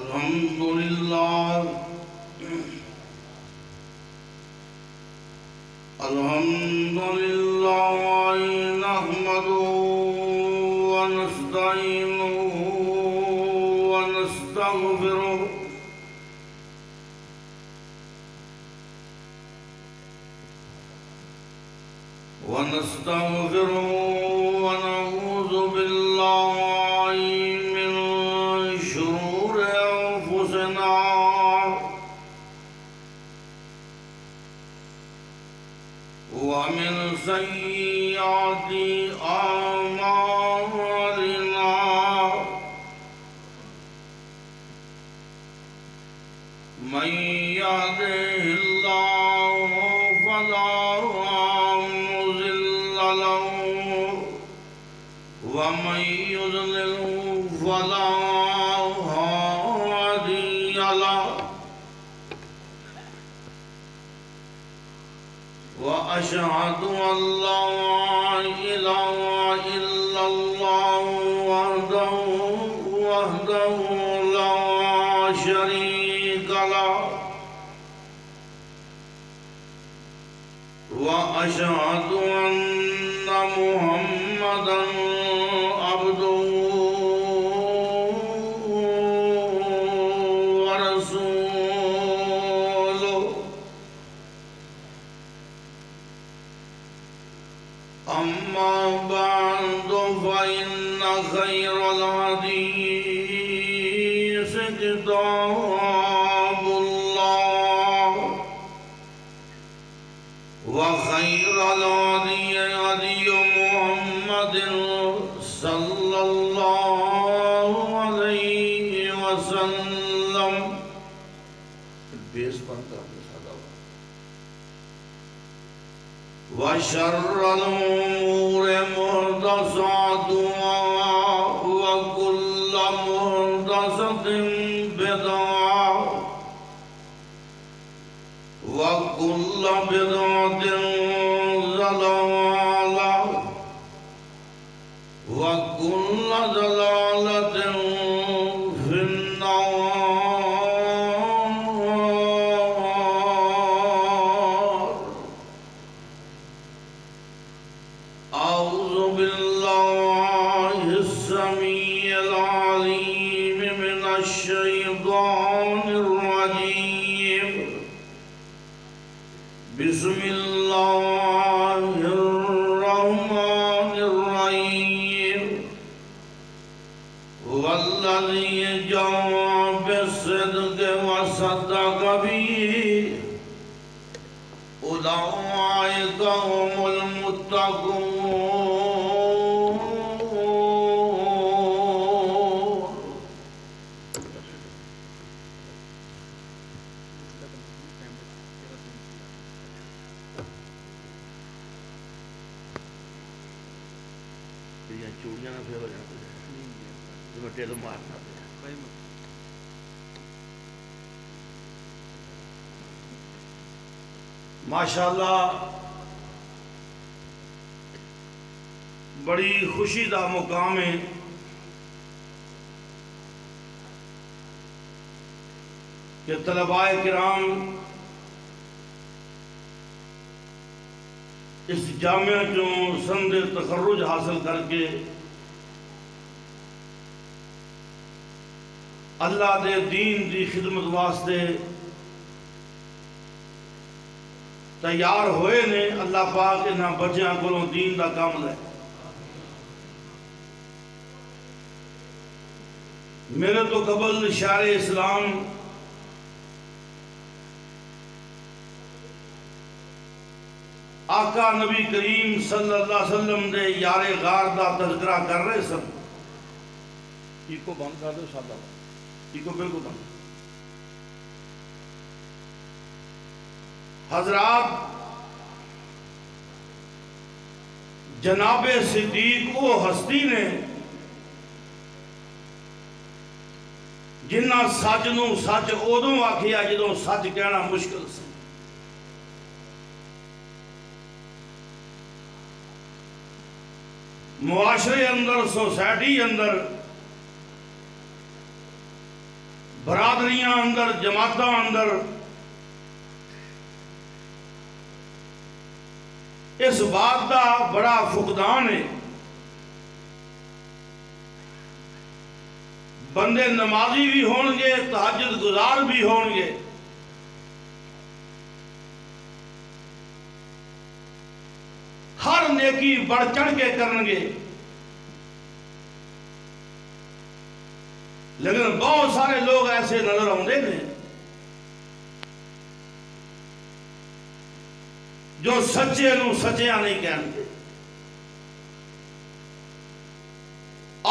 الحمد لله نحمده ونستعينه ونستغفره ونعوذ بالله من شرور أنفسنا ومن سيئات أعمالنا من يهده الله فلا مضل له ومن يضلل فلا هادي له وأشهد أن لا إله إلا الله وحده لا شريك له وأشهد أن محمدا عبده ورسوله أما بعد فإن خير الحديث كتاب الله وخير الهدي هدي محمد صلى الله عليه وسلم وشر الأمور محدثاتها وكل محدثة بدعة وكل بدعة ضلالة وكل ضلالة في النار. أعوذ بالله السميع العليم من الشيطان الرجيم. بسم الله الرحمن الرحيم. هو الذي جاء بالصدق وصدق به أولئك هم المتقون. چوڑیاں نہ پھر ہو جاتے ہیں جو ٹیلو مارنا پہ ماشاءاللہ بڑی خوشی دا مقام ہے کہ طلباء کرام اس جامعہ جو سند تخرج حاصل کر کے اللہ دے دین دی خدمت واسطے تیار ہوئے نے. اللہ پاک انہاں بچیاں کو دین دا کام لے. میرے تو قبل شاعر اسلام آقا نبی کریم صلی اللہ علیہ وسلم دے یار غار دا تذکرہ کر رہے سن. ایکو بند کر دو سادہ ایکو بالکل بند. حضرات جناب صدیق وہ ہستی نے جنہ سچ نو سچ ادوں آکھیا جدوں سچ کہنا مشکل سی. معاشرے اندر سوسائٹی اندر برادریاں اندر جماعتاں اندر اس بات دا بڑا فقدان ہے. بندے نمازی بھی ہون گے، تہجد گزار بھی ہون گے، ہر نیکی بڑھ چڑھ کے کرن گے، لیکن بہت سارے لوگ ایسے نظر آتے ہیں جو سچے نو سچیاں نہیں کہتے،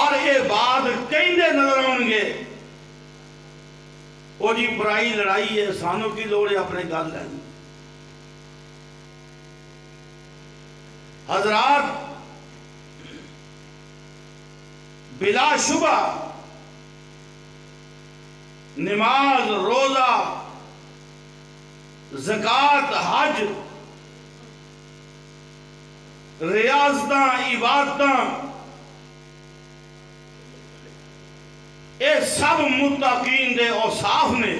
اور یہ بات کہندے نظر آؤں گے وہ جی برائی لڑائی ہے، سانوں کی لوڑ ہے اپنے گل لینی. حضرات بلا شبہ نماز، روزہ، زکوٰۃ، حج، ریاضتاں، عبادتاں، یہ سب متقین دے اوصاف نے.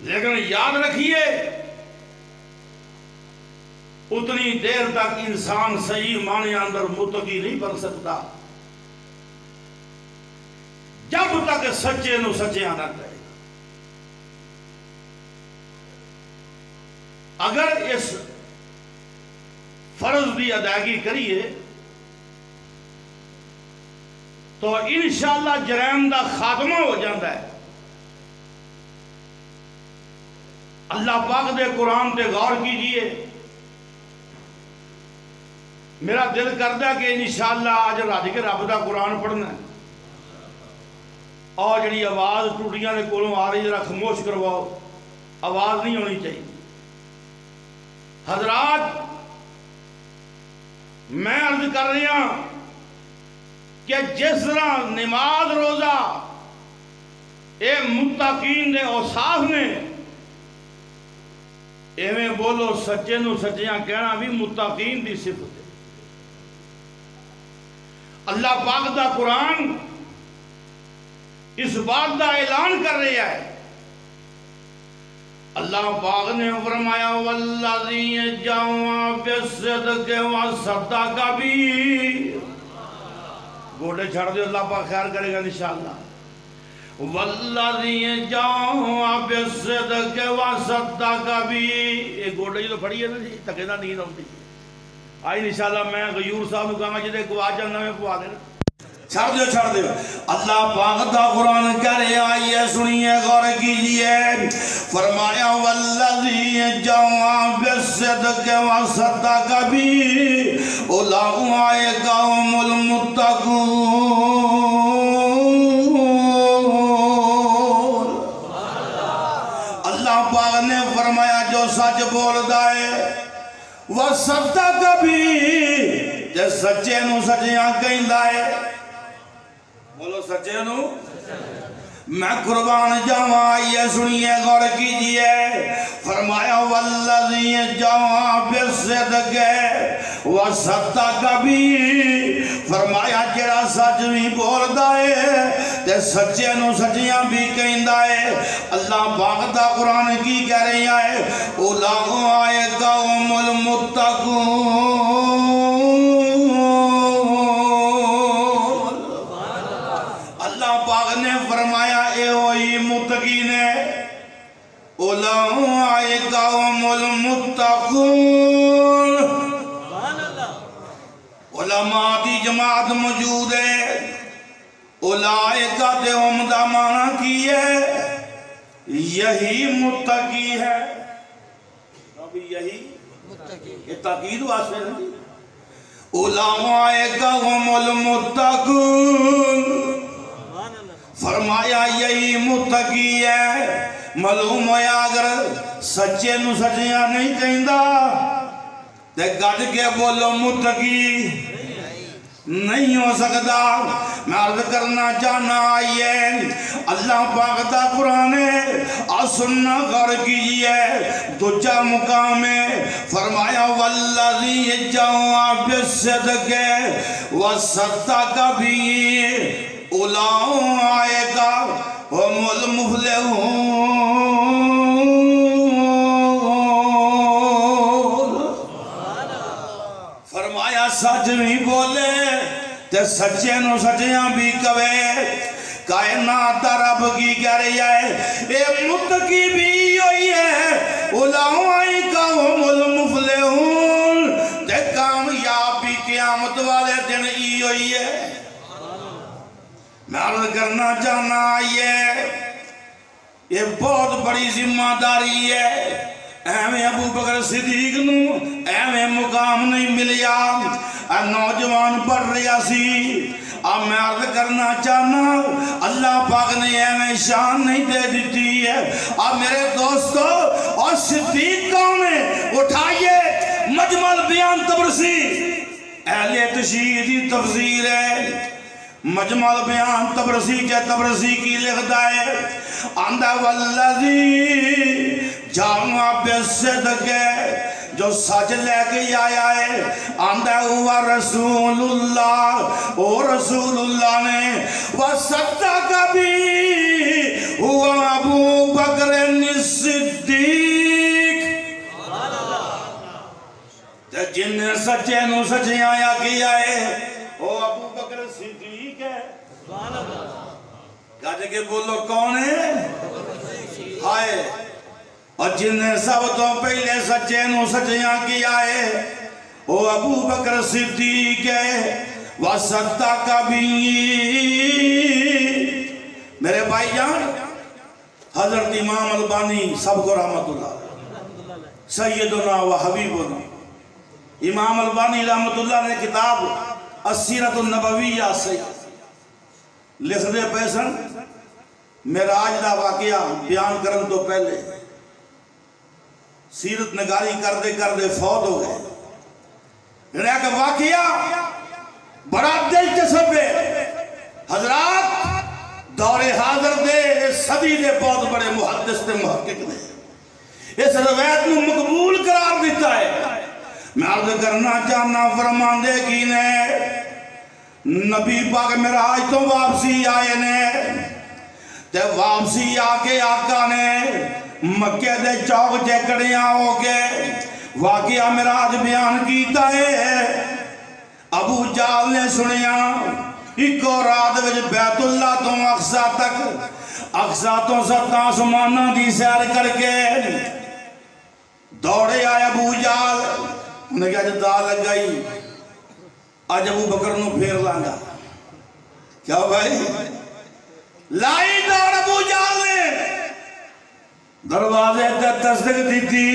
لیکن یاد رکھیے اتنی دیر تک انسان صحیح معنی اندر متقی نہیں بن سکتا جب تک سچے نو سچیاں نہ کہے. اگر اس فرض کی ادائیگی کریے تو انشاءاللہ جرائم دا خاتمہ ہو جاتا ہے. اللہ پاک دے قرآن تے غور کیجئے. میرا دل کرتا ہے کہ انشاءاللہ آج رج کے رب دا قرآن پڑھنا ہے، اور جڑی آواز ٹوٹیاں دے کولوں آ رہی ذرا خاموش کرواؤ، آواز نہیں ہونی چاہیے. حضرات میں عرض کر رہا ہوں کہ جس طرح نماز، روزہ اے متقین دے اوصاف نے، ایویں بولو سچے نو سچیاں کہنا بھی متقین دی صفت ہے. اللہ پاک دا قرآن اس بات دا اعلان کر رہا ہے. اللہ پاک نے فرمایا والذی جاء بالصدق وصدق بہ. گوڑے چھڑ دے، اللہ پاک خیر کرے گا انشاءاللہ. والذی جاء بالصدق وصدق بہ. یہ گوڑے جو پڑھی ہے نا جی تکے نہ نیند آتی آئی انشاءاللہ. میں غیور صاحب نو کہاں گا جدے گواہ جانا میں پوا دینا. چھڑ دیو. اللہ پاک دا قرآن کہہ رہے آئیے سنیے غور کیجئے. فرمایا والذی جاء بالصدق وصدق بہ اولئک هم المتقون. اللہ پاک نے فرمایا جو سچ بولدا ہے وصدق بہ، تے سچے نو سچیاں کہندا ہے. بولو سچے نو. میں قربان جاواں آئیے سنیے غور کیجئے. فرمایا والذی جاء بالصدق وصدق بہ. فرمایا جڑا سچ بھی بولدا ہے تے سچے نو سچیاں بھی کہندا ہے. اللہ پاک دا قرآن کی کہہ رہا ہے اولئک هم المتقون. پاک نے فرمایا اے ہوئی متقین اولئک هم المتقون. علماء دی جماعت موجود ہے. اولئک تے ہم دا معنی کی ہے یہی متقی ہے. ابھی یہی یہ تاکید واسطے نہیں. اولئک هم المتقون. فرمایا یہی متقی ہے. معلوم ہویا اگر سچے نو سچیاں نہیں کہندا تے گڈ کے بولو متقی نہیں ہو سکتا. میں عرض کرنا چاہنا آئیے اللہ پاک دا قرآن سننا غور کیجئے. دوجا مقام ہے فرمایا والذی جاء بالصدق وصدق بہ. اولئک هم المفلحون۔ فرمایا سچ بھی بولے تے سچے نو سچیاں بھی کہے۔ کائنات رب کی کہہ رہی ہے اے متقی بھی ہوئی ہے اولئک هم المفلحون، تے کامیابی قیامت والے دن ہی ہوئی ہے۔ میں عرض کرنا چاہنا یہ بہت بڑی ذمہ داری ہے۔ ایویں ابو بکر صدیق نو ایویں مقام نہیں ملیا، نوجوان پڑھ رہا سی۔ اب میں عرض کرنا چاہنا اللہ پاک نے ایویں شان نہیں دے دیتی ہے۔ اب میرے دوستو اور صدیق کون ہے؟ اٹھائیے مجمع البیان تبرسی، اہل تشیع دی تفسیر ہے۔ مجمع البیان تبرسی تبرسی کی لکھتا ہے آندہ والذی جامع بالصدق، جو سچ لے کے آیا ہے آندہ ہوا رسول اللہ، او رسول اللہ نے وصدق بھی ہوا ابو بکر الصدیق، جن نے سچے نو سچے آیا کیا ہے وہ ابو بکر صدیق ہے۔ کہتے کہ بولو کون ہے؟ ہائے، اور جن نے سب تو پہلے سچے نو سچیاں کیا ہے وہ ابو بکر صدیق ہے۔ وصدق بھی، میرے بھائی جان حضرت امام البانی سب کو رحمت اللہ، سیدنا و حبیبنا امام البانی رحمت اللہ نے کتاب السیرۃ النبویہ سے لکھ دے پیسن معراج دا واقعہ بیان کرن تو پہلے سیرت نگاری کر دے فوت ہو گئے۔ یعنی کہ واقعہ بڑا دلچسپ ہے حضرات، دور حاضر دے صدی دے بہت بڑے محدث تے محقق نے اس روایت میں مقبول قرار دیتا ہے۔ میں عرض کرنا چاہنا فرماندے کی نے نبی پاک معراج تو واپسی آئے نے، تے واپسی آکے آقا نے مکہ دے چوک چکڑیاں ہو کے واقعہ معراج بیان کیتا ہے۔ ابو جال نے سنیا ایکو رات وچ بیت اللہ تو اقصا تک، اقصا تو 7 آسماناں دی سیر کر کے دوڑے آئے ابو جال، انہیں کہا جدا لگ گئی آج ابو بکر نو پھیر لانگا۔ کیا بھائی لائی دوڑ ابو جال نے دروازے تے تصدیق دیتی،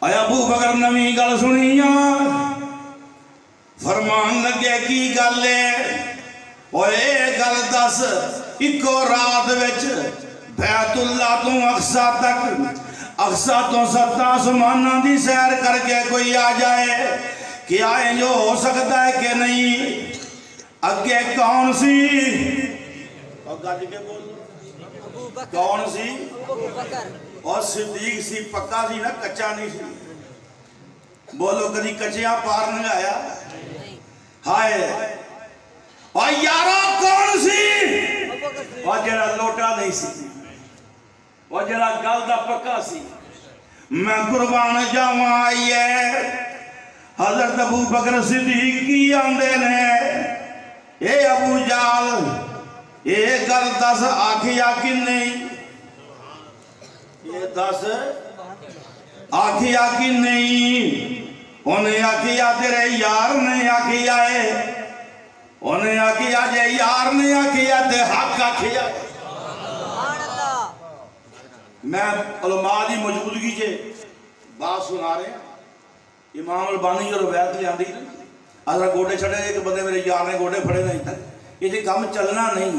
اے ابو بکر نویں گل سنیاں، فرمان لگے کی گل ہے، اوے گل دس ایکو رات وچ بیت اللہ تو اقصا تک، اقصا تو 7 آسماناں دی سیر کر کے کوئی آ جائے، کیا جو ہو سکتا ہے کہ نہیں؟ اگے کون سی؟ اور گاج کے بول کون سی؟ اور صدیق سی، پکا سی نا، کچا نہیں سی۔ بولو کدی کچیاں پار نہیں آیا؟ ہائے، اور یارہ کون سی؟ اور جڑا لوٹا نہیں سی، اور جڑا گل دا پکا سی۔ میں قربان جاواں آئی ہے حضرت ابو بکر صدیق کی آندے نے، اے ابو جال اے گل دس آکھیا کہ نہیں؟ یہ دس آکھیا کہ نہیں؟ انہیں آکھیا تیرے یار نے آکھیا ہے، انہیں آکھیا جے یار نے آکھیا تے حق آکھیا۔ میں علماء دی موجودگی جے بات سنا رہے ہیں، امام البانی جو روایت لے آندی اگر گوڑے چھڑے ایک بندے میرے یار نے گوڑے پھڑے نہیں تک، یہ جی کام چلنا نہیں،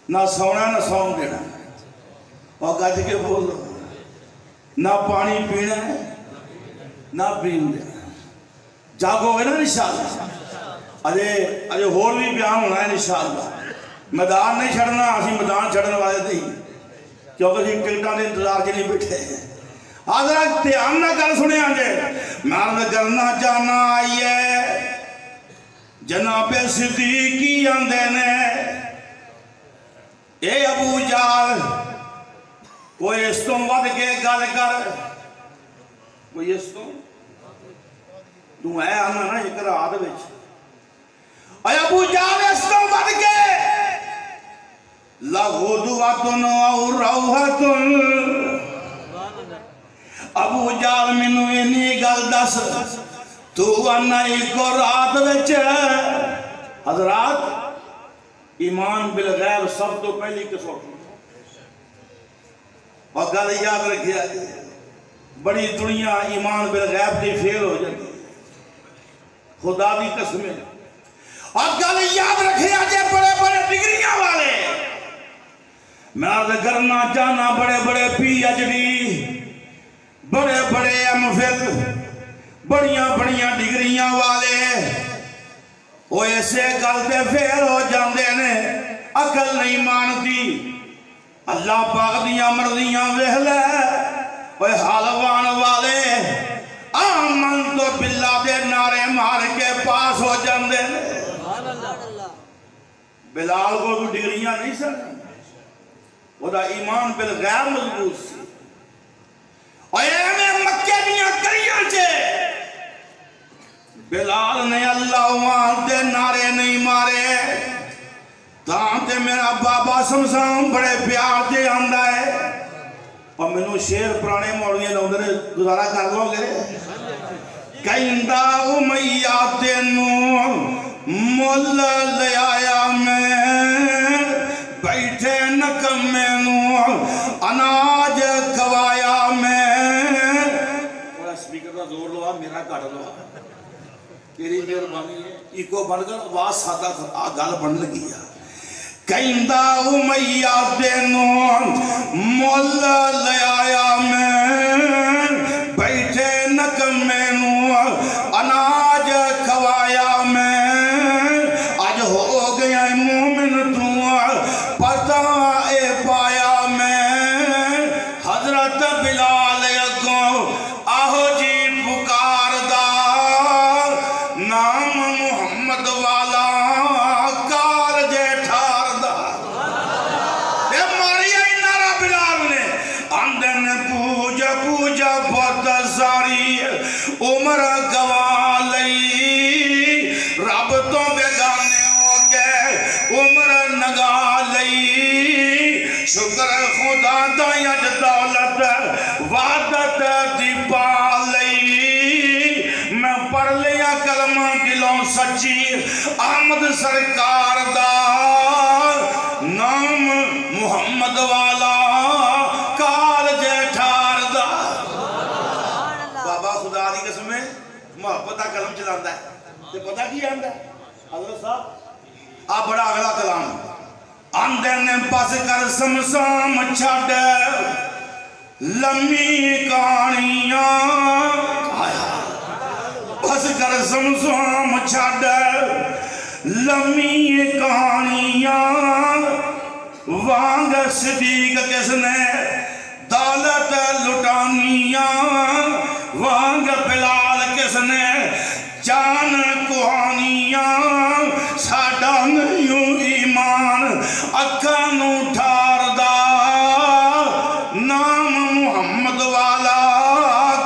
نہ سونا نہ سون دینا، اور گج کے بول نہ پانی پینا ہے نہ پین دینا، جاگو گے نا انشاءاللہ، اجے ہور بھی بیان ہونا ہے انشاءاللہ۔ میدان نہیں چھڑنا، اسی میدان چھڑنے والے نہیں، کیونکہ جی ٹکٹاں دے انتظار کے نہیں بیٹھے ہیں۔ حضرت دھیان نہ کر سنے آنجے، میں عرض کرنا چاہنا آئیے جناب صدیقی آندے نے اے ابو جہل کوئی اس تو ود کے گل کر کوئی اس تو ہے آنا نا ایک رات اے ابو جہل اس تو ود کے لغدوۃ او روحۃ ابو جہل مینوں اینی گل دس تو آنا ایک رات وچ حضرات ایمان بالغیب سب تو پہلی کسوٹی اور گل یاد رکھیا بڑی دنیا ایمان بالغیب دی فیل ہو جاتی خدا دی قسمیں اور گل یاد رکھیا جے بڑے بڑے ڈگریاں والے میں عرض کرنا چاہنا بڑے بڑے پی ایچ ڈی بڑے بڑے ایم فل بڑیاں بڑیاں ڈگریاں والے وہ ایسے گل دے فیل ہو جاندے نے عقل نہیں مانتی اللہ پاک دیاں مرضیاں ویلے وہ حالوان والے آمن تو باللہ دے نعرے مار کے پاس ہو جاندے نے بلال کو بھی ڈگریاں نہیں سن وہ دا ایمان بالغیب مضبوط سی اور ایمیں مکہ دیاں کریاں چھے بلال نے اللہ وہاں دے نعرے نہیں مارے تانتے میرا بابا سمسام بڑے پیار دے آندہ ہے اور منو شیر پرانے موڑیے لوندرے گزارا کر لو گے کہندہ امیہ تینوں مول لے آیا میں بیٹھے نکم میں اناج کوایا میں تھوڑا سپیکر کا زور لو میرا کٹ لو تیری مہربانی ہے ایکو بن کر آواز سادہ گل بن لگی ہے کہندہ امیہ تینوں مول لے آیا میں بیٹھے نکم میں اناج کوایا میں آج ہو گیا مومن تو پتہ اے پایا میں حضرت بلال اگوں آہو جی پکار دا نام محمد والا کار جے ٹھار دا اے ماریا نارا بلال نے اندن پوجا پوجا بہت ساری عمر گوا لئی رب تو بیگانے ہو گئے عمر نگا لئی شکر خدا دائیت دولت وعدت دی پا لئی میں پڑھ لیا کلمہ دلوں سچی آمد سرکار دا نام محمد والا کال جے ٹھار دا بابا خدا دی قسم میں محبت دا کلم چلاندہ ہے تے پتہ کی آندہ ہے حضرت صاحب آپ بڑا اگلا کلام آندے نے پاس کر سمسام چھڑ لمی کانیاں پاس کر سمسام چھڑ لمی کانیاں وانگ صدیق کس نے دولت لٹانیاں وانگ بلال کس نے جان کوہانیاں ساڑھا نہیں ایمان اکھانو ٹھار دا نام محمد والا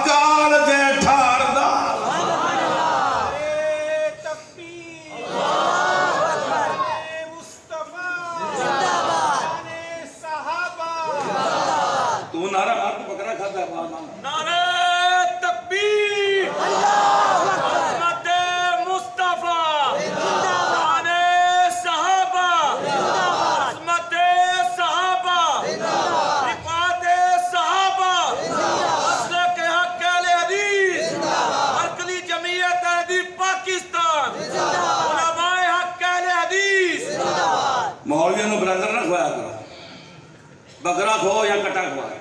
کال دے ٹھار دا تکبیر مصطفیٰ صحابہ تو نعرہ ہاتھ پکڑا کھاتا ہے نعرہ تکبیر مولویوں نے برادر نہ کھوایا کرو بکرا کھو یا کٹا کھوایا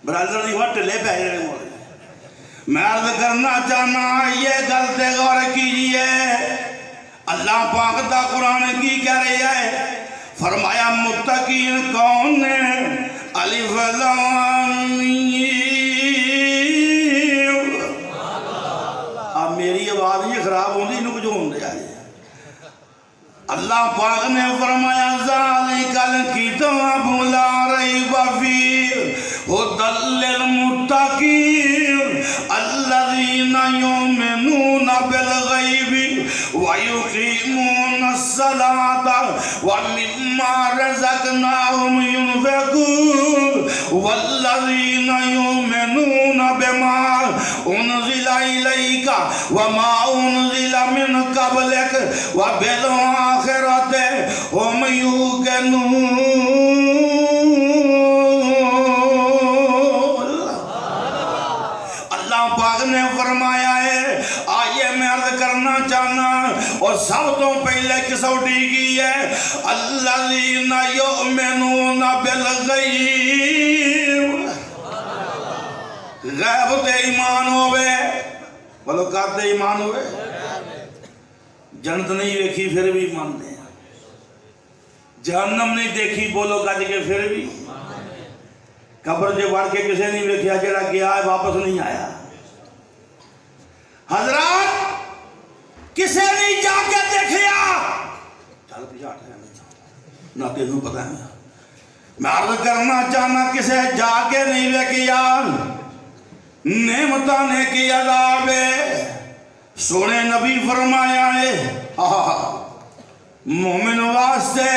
برادر نہیں ہوا ٹلے پہلے رہے مولوی میں عرض کرنا چاہنا یہ غلط غور کیجئے اللہ پاک دا قرآن کی کہہ رہی ہے فرمایا متقین کون الف لام اب میری آواز یہ خراب ہوندی انہوں کو جو ہوندے آئے اللہ پاک نے فرمایا ذالک الکتاب لا ریب فیہ ھدی للمتقین الذین یؤمنون بالغیب ویقیمون الصلاۃ ومما رزقناہم ينفقون والذین یؤمنون بما انزل الیک وما انزل من قبلک وبالآخرۃ ہم یوقنون۔ اللہ پاک نے فرمایا ہے آئیے میں عرض کرنا چاہنا اور سب تو پہلے کسوٹی کی ہے الذین یؤمنون بالغیب، غیب تے ایمان ہوئے، بولو کہتے ایمان ہوئے، جنت نہیں دیکھی پھر بھی مانتے ہیں، جہنم نہیں دیکھی بولو کہتے کہ پھر بھی، قبر جو وار کے کسے نہیں دیکھا جڑا گیا ہے واپس نہیں آیا، حضرات کسے نہیں جا کے دیکھیا چل پیچھے آٹھ ہے نہ تینوں پتہ ہے میں عرض کرنا چاہنا کسے جا کے نہیں دیکھیا نعمتانے کی عذاب ہے سونے نبی فرمایا ہے مومن واسطے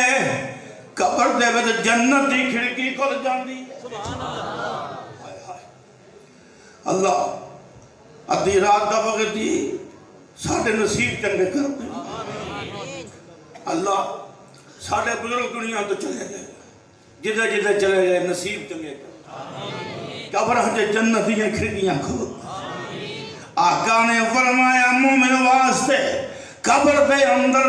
قبر دے وچ جنت دی کھڑکی کھل جاندی ہے اللہ ادھی رات دا وقت دی ساڑھے نصیب چنگے کر دے اللہ ساڑھے بزرگ دنیا تو چلے گئے جدھے جدھے چلے گئے نصیب چنگے کر قبر ہجے جنت دی کھڑکیاں کھول آقا نے فرمایا مومن واسطے قبر دے اندر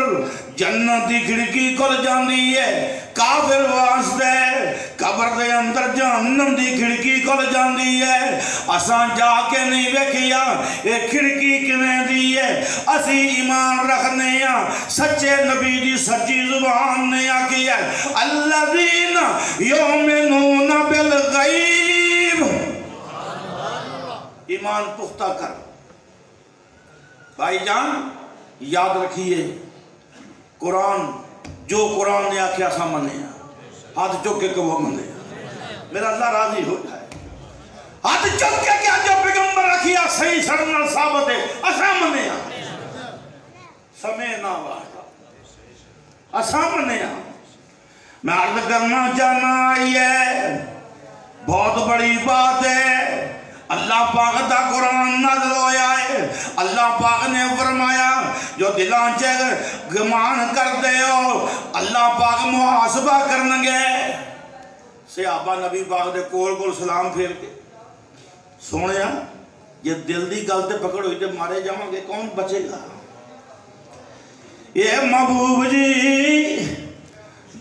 جنت دی کھڑکی کھل جاندی ہے کافر واسطے قبر دے اندر جہنم دی کھڑکی کھل جاندی ہے اساں جا کے نہیں ویکھیا اے کھڑکی کیویں دی ہے اسی ایمان رکھنے ہاں سچے نبی دی سچی زبان نے آکھی ہے الذین یؤمنون بالغیب، ایمان پختہ کر بھائی جان یاد رکھیے قرآن جو قرآن نے آکھیا سا منے ہاتھ چک کے وہ منے میرا اللہ راضی ہو جائے ہاتھ چک کے کیا جو پیغمبر رکھیا صحیح سرنا ثابت ہے اسا منے سمینا واحدہ اسا منے میں عرض کرنا چاہنا آئیے بہت بڑی بات ہے اللہ پاک دا قرآن نازل ہویا ہے اللہ پاک نے فرمایا جو دلان چے گمان کر دے ہو اللہ پاک محاسبہ کرنگے صحابہ نبی پاک دے کول کول سلام پھیر کے سونے یہ دل دی گلتے پکڑ ہوئی جب مارے جاؤں گے کون بچے گا یہ محبوب جی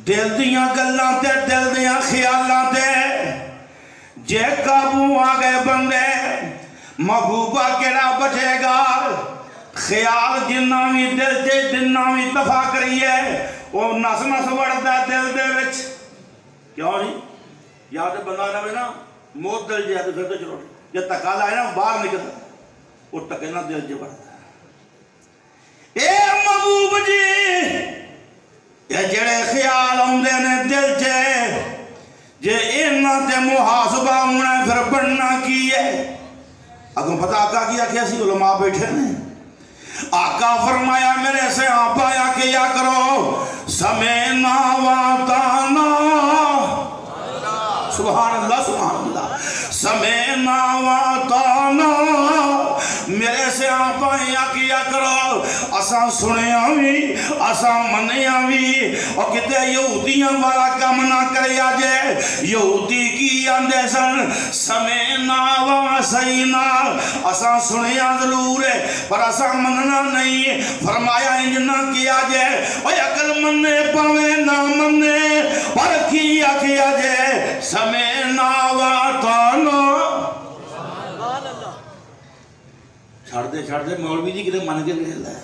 دل دیاں گلاں تے دل دیاں خیالاں تے جے قابو آگے بندے محبوبہ کیڑا بچے گا خیال جناوی دل دے جناوی دفع کریے وہ نس نس وڑتا ہے دل دے وچ کیوں نہیں یاد بندہ رہے نا موت دل جائے تو پھر تو چلو جب تکالا ہے نا باہر نکلتا وہ تکینا دل جے بڑھتا ہے اے محبوب جی یہ جڑے خیال ہوندے نے دل جے جے اینا تے محاسبہ ہونا پھر بڑھنا کی ہے اگر پتہ آقا کیا کیسی علماء بیٹھے نے آقا فرمایا میرے سے آپ آیا کیا کرو سمینا واتانا سبحان اللہ سمینا واتانا میرے سے آپ آیا کیا کرو اساں سنیاں بھی اساں منیاں بھی اور کتے یہودیاں والا کام نہ کرے آجے یہودی کی اندے سن سمینا واسینا اساں سنیاں ضرور ہے پر اساں مننا نہیں فرمایا انجنا کیا جے اور اکل مننے پاوے نہ مننے پر کیا جے سمینا واتانا چھڑ دے مولوی جی کتے من کے رہتا ہے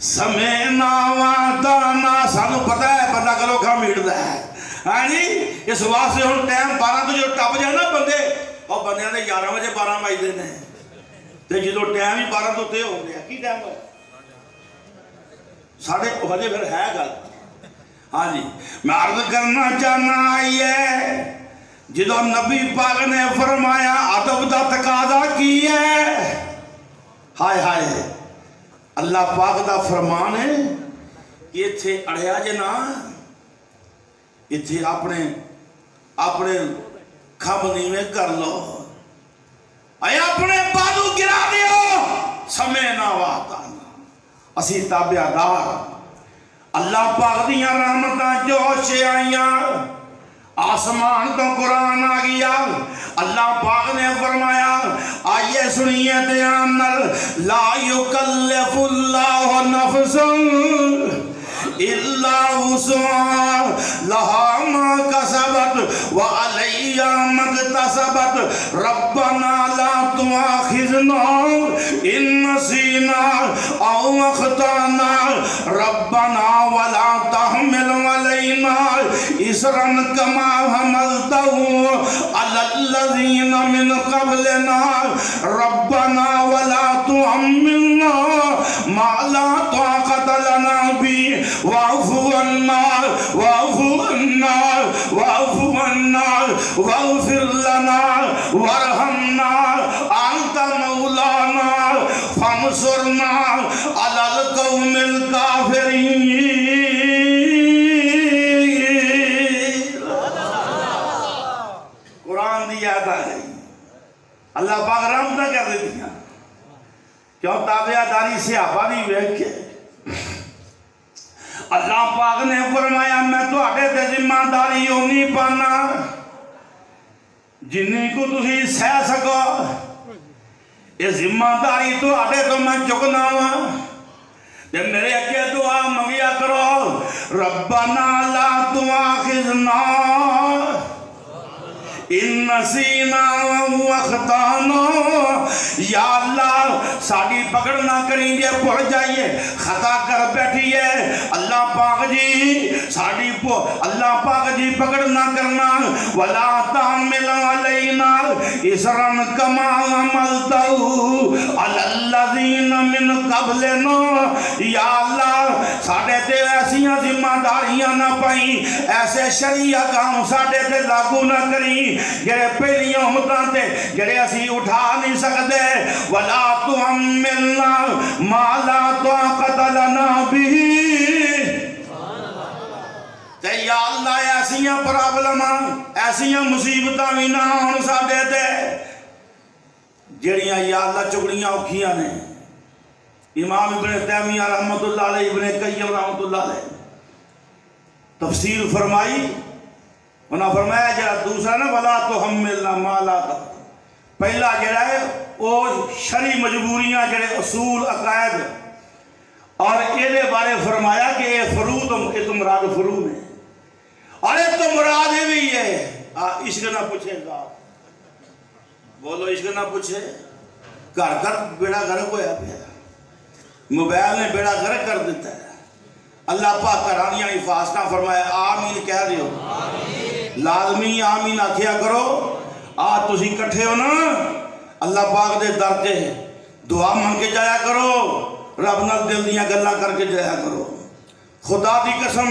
سمینا واتانا سانو پتہ ہے بندہ کرو کھا میڑتا ہے ہاں جی اس واسطے ہوں ٹائم 12 تو جو ٹپ جائے نا بندے اور بندے نے 11 بجے 12 بج دینے تو جدو ٹائم ہی 12 تو تے ہو گیا کی ٹائم ہے ساڑھے وجہ پھر ہے گل ہاں جی میں عرض کرنا چاہنا آئیے جدو نبی پاک نے فرمایا ادب دا تقاضا کی ہے ہائے ہائے اللہ پاک دا فرمان ہے یہ تھے اڑیا جنا یہ تھے اپنے کھب نیویں کر لو اے اپنے بازو گرا دیو سمینا واتانا اسی تابعہ دار اللہ پاک دیاں رحمتاں جوش آئیاں آسمان تو قرآن آ گیا اللہ پاک نے فرمایا آئیے سنیے دیان لا یکلف اللہ نفسا الا وسعها لها ما كسبت وعليها ما اكتسبت ربنا لا تؤاخذنا ان نسينا او اخطانا ربنا ولا تحمل علينا اصرا كما حملته على الذين من قبلنا ربنا ولا تحملنا ما لا طاقة لنا به واعف عنا واعف عنا واعف عنا واغفر لنا وارحمنا انت مولانا فانصرنا على القوم الكافرين قرآن دی یاد آ گئی اللہ پاک رحمتہ کر دیتی ہیں کیوں تابعہ داری صحابہ بھی ویکھ کے اللہ پاک نے فرمایا میں تو آٹے تے ذمہ داری ہونی پانا جنہی کو تسی سہ سکو یہ ذمہ داری تو آٹے تو میں چکنا ہوا جب میرے اکے دعا منگیا کرو ربنا لا تؤاخذنا ان نسینا واخطانا یا اللہ ساڑی پکڑ نہ کریں گے پڑ جائیے خطا کر بیٹھیے اللہ پاک جی ساڑی اللہ پاک جی پکڑ نہ کرنا ولا تحمل علینا اصرا کما حملته علی الذین من قبلنا یا اللہ ساڑے تے ایسیاں ذمہ داریاں نہ پائیں ایسے شریعہ کام ساڑے تے لاگو نہ کریں جڑے پہلی امتاں تے جڑے اسی اٹھا نہیں سکتے ولا تحملنا ما لا طاقت لنا به تے یا اللہ ایسیاں پرابلماں ایسیاں مصیبتاں بھی نہ ہون ساڈے تے جڑیاں یا اللہ چگڑیاں اوکھیاں نے امام ابن تیمیہ رحمت اللہ علیہ ابن قیم رحمت اللہ علیہ تفسیر فرمائی انہاں فرمایا جڑا دوسرا نا ولا تحملنا ما لا طاقت پہلا جڑا ہے وہ شرعی مجبوریاں جڑے اصول عقائد اور یہ بارے فرمایا کہ یہ فروض یہ تو مراد فروض ہے اور یہ تو مراد بھی ہے عشق نہ پوچھے گا بولو عشق نہ پوچھے گھر گھر بیڑا گھر ہویا پیا موبائل نے بیڑا گھر کر دیتا ہے اللہ پاک کرانیاں حفاظتہ فرمایا آمین کہہ دیو لازمی آمین آکھیا کرو تسی کٹھے ہو نا اللہ پاک دے در تے دعا مانگ کے جایا کرو رب نال دل دیاں گلاں کر کے جایا کرو خدا دی قسم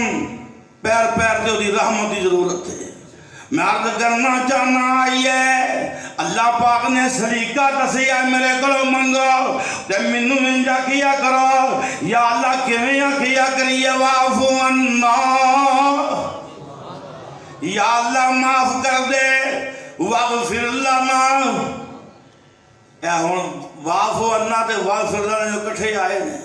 پیر پیر تے دی رحمت دی ضرورت ہے میں عرض کرنا چاہنا آئیے اللہ پاک نے سلیقہ دسیا میرے کلو منگو تے منو منجا کیا کرو یا اللہ کیویں کیا کریے واعف عنا یا اللہ معاف کر دے واغفر لنا اے ہون واعف عنا تے واغفر لنا جو کٹھے آئے ہیں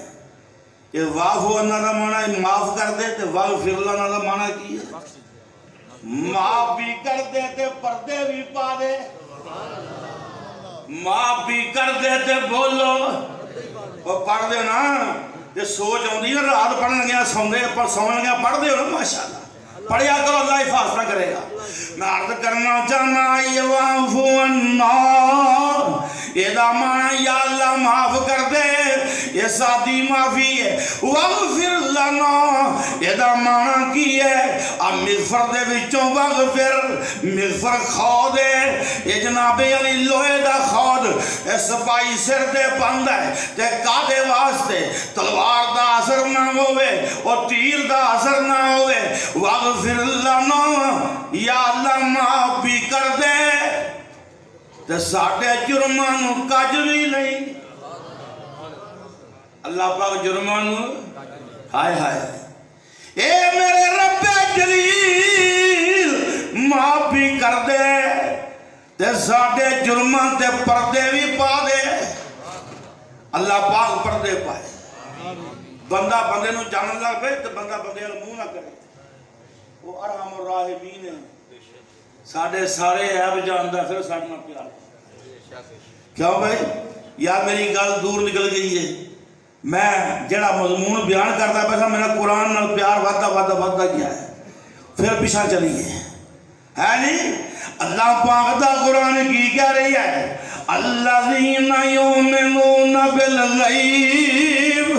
کہ واعف عنا دا معنی معاف کر دے تے واغفر لنا دا معنی کی ہے معاف بھی کر دے تے پردے بھی پا دے معاف بھی کر دے تے بولو وہ پڑھ دے نا تے سوچ ہوندی نا رات پڑھن گیا سوندے پر سونے گیا پڑھ دے نا ماشاءاللہ پڑھیا کرو اللہ حفاظت نہ کرے گا میں عرض کرنا چاہنا یہ وعفو عنا، یہ دامانا یا اللہ معاف کر دے، یہ سادی معافی ہے۔ وغفر لنا، یہ دامانا کی ہے اب مغفر دے وچوں وغفر، مغفر خود ہے، یہ جناب علی لوہے دا خود، یہ سپائی سر دے بند ہے تے کادے واسطے تلوار دا اثر نہ ہوئے اور تیر دا اثر نہ ہوئے۔ وغفر لنا، یا اللہ معاف بھی کر دے تے ساڑھے جرمانو کجری نہیں۔ اللہ پاک جرمانو ہائے ہائے اے میرے رب جلیل معاف بھی کر دے تے ساڑھے جرمان تے پردے بھی پا دے۔ اللہ پاک پردے پائے، بندہ بندے نو جانن لگ پے تے بندہ بندے نو منہ نہ کرے، وہ ارحم الراحمین ہے، ساڑھے سارے عیب جاندہ پھر ساڑھنا پیار۔ کیوں بھائی یا میری گل دور نکل گئی ہے، میں جڑا مضمون بیان کرتا ہے پیسا میرا قرآن نال پیار وعدہ کیا ہے، پھر پیچھا چلیے ہے نہیں۔ اللہ پاک دا قرآن کی کہہ رہی ہے الذین یؤمنون بالغیب،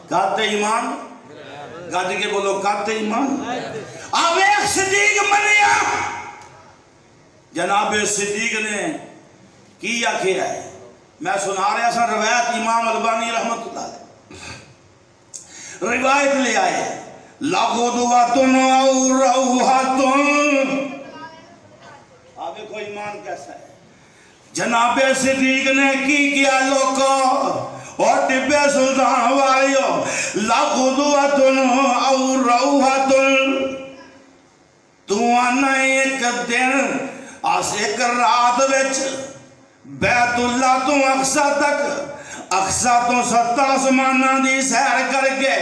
کہتے ایمان، گاجی کے بولو کہتے ایمان۔ اب ایک صدیق منیا، جناب صدیق نے کی کیا ہے، میں سنا رہا سا روایت امام البانی رحمت اللہ علیہ روایت لے آئے لغدوۃ او روحۃ۔ آپ دیکھو ایمان کیسا ہے، جناب صدیق نے کی کیا لوگوں اور ٹبے سلطان والیوں، لغدوۃ او روحۃ، تو آنا ایک دن آس ایک رات وچ بیت اللہ تو اقصہ تک، اقصہ تو 7 آسمانہ دی سیر کر کے،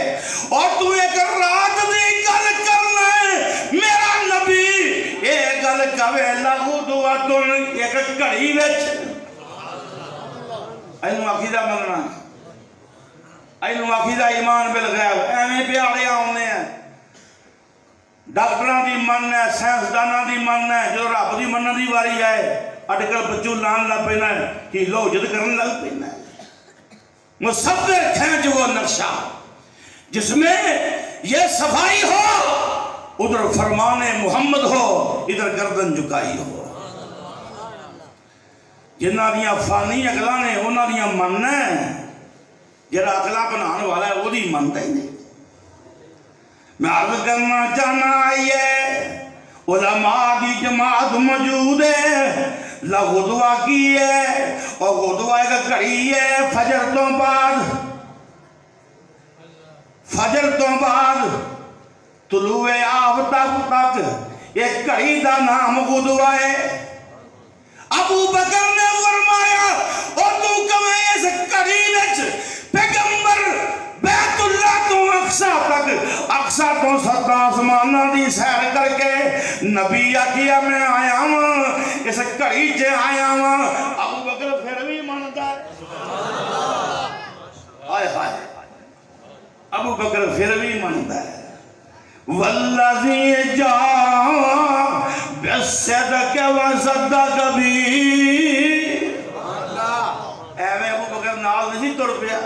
اور تو ایک رات دی گل کرنا ہے میرا نبی، ایک گل کوے لغدوۃ ایک گھڑی وچ۔ اینو عقیدہ مننا ہے، اینو عقیدہ ایمان بالغیب، ایویں پیارے آنے ہیں، ڈاکٹران دی من ہے، سائنسداناں دی من ہے، جو رب دی منن دی واری ہے اٹکل بچوں لان لگ پینا ہے کہ لو جد کرن لگ پینا ہے۔ مصور کھینچ وہ نقشہ جس میں یہ صفائی ہو، ادھر فرمان محمد ہو، ادھر گردن جھکائی ہو۔ جنہ دیاں فانی اقلاں نے انہاں دیاں مننا ہے، جڑا اقلاں بنان والا ہے وہ دی منتا ہی نہیں۔ میں عرض کرنا چاہنا آئیے علماء دی جماعت موجود ہے، لغدوہ کی ہے اور غدوہ ایک گھڑی ہے فجر تو بعد، فجر تو بعد طلوع آفتاب تک ایک گھڑی دا نام غدوہ ہے۔ ابو بکر نے فرمایا اور تو کمیں اس گھڑی وچ پیغمبر بیت اللہ تو اقصہ تک، اقصہ تو 7 آسمانہ دی سیر کر کے نبی کیا میں آیا ہوں، اس گھڑی چے آیا ہوں۔ ابو بکر پھر بھی مانتا ہے، آئے ہائے ابو بکر پھر بھی مانتا ہے۔ والذی جاء بالصدق وصدق بہ، ایویں ابو بکر نال نہیں تر پیا،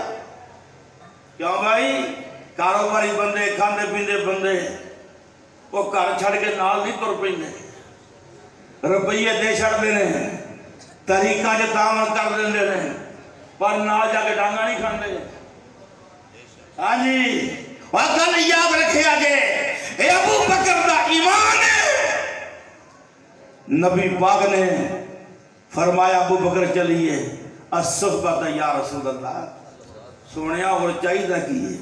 کیوں بھائی کاروباری بندے، کھاندے پیندے بندے وہ گھر چھڑ کے نال نہیں تر پیندے، روپیے دے چھڑ دینے ہیں، طریقہ جو تعامل کر دیندے ہیں، پر نال جا کے ڈانگا نہیں کھاندے۔ ہاں جی اور گل یاد رکھے آگے اے ابو بکر دا ایمان ہے۔ نبی پاک نے فرمایا ابو بکر چلیے الصحبت یا رسول اللہ، سونیا اور چاہیدہ کیے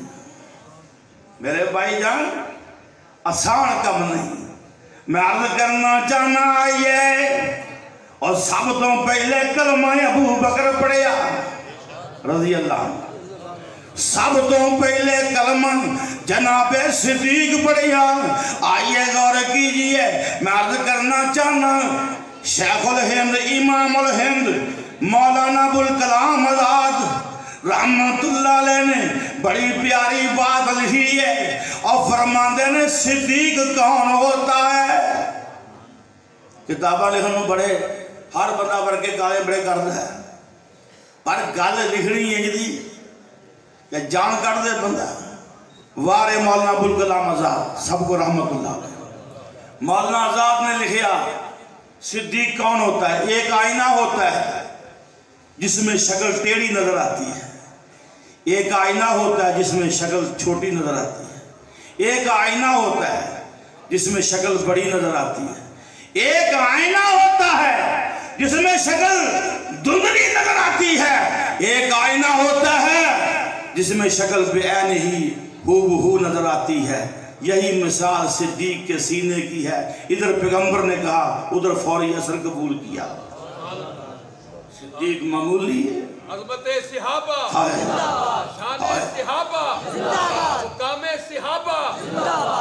میرے بھائی جان، آسان کم نہیں۔ میں عرض کرنا چاہنا آئیے اور سب تو پہلے کلمہ ابو بکر پڑھیا رضی اللہ عنہ، سب تو پہلے کلمہ جناب صدیق پڑھیا۔ آئیے غور کیجئے، میں عرض کرنا چاہنا شیخ الہند امام الہند مولانا ابوالکلام آزاد رحمت اللہ علیہ نے بڑی پیاری بات لکھی ہے اور فرماندے نے صدیق کون ہوتا ہے؟ کتاباں لکھن بڑے ہر بندہ بڑھ کے کالے بڑے کرتا ہے، پر گل لکھنی ہے جی کہ جان کر دے بندہ. وارے مولانا ابوالکلام آزاد سب کو رحمت اللہ علیہ. مولانا آزاد نے لکھیا صدیق کون ہوتا ہے؟ ایک آئینہ ہوتا ہے جس میں شکل ٹیڑھی نظر آتی ہے، ایک آئینہ ہوتا ہے جس میں شکل چھوٹی نظر آتی ہے، ایک آئینہ ہوتا ہے جس میں شکل بڑی نظر آتی ہے، ایک آئینہ ہوتا ہے جس میں شکل دھندلی نظر آتی ہے، ایک آئینہ ہوتا ہے جس میں شکل بے عین ہی ہو بہو نظر آتی ہے. یہی مثال صدیق کے سینے کی ہے. ادھر پیغمبر نے کہا ادھر فوری اثر قبول کیا. صدیق معمولی ہے. عظمت صحابہ، شان صحابہ، مقام صحابہ،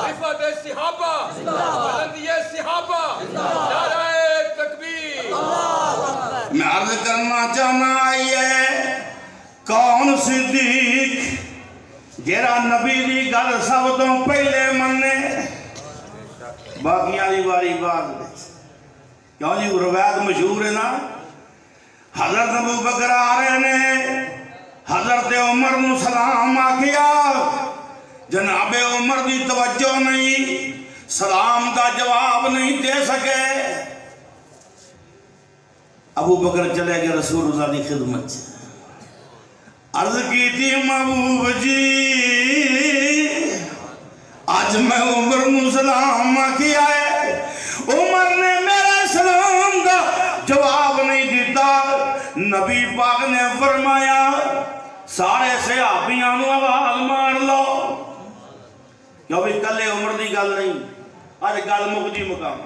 رفعت صحابہ، بلندی صحابہ، نعرہ تکبیر. میں عرض کرنا چاہنا یہ کون صدیق جیرا نبی دی گل سب تو پہلے مننے، باقیاں دی باری بات کیوں جی روایت مشہور ہے نا. حضرت ابو بکر آ رہے نے حضرت عمر نو سلام آکھیا، جناب عمر دی توجہ نہیں، سلام دا جواب نہیں دے سکے. ابو بکر چلے گئے رسول اللہ دی خدمت سے. عرض کی تھی محبوب جی آج میں عمر نو سلام کیا ہے، عمر نے میرا سلام دا جواب نہیں دیتا. نبی پاک نے فرمایا سارے صحابیاں نو آواز مار لو. کیوں بھی کلے عمر دی گل نہیں، آج گل مقدی مقام،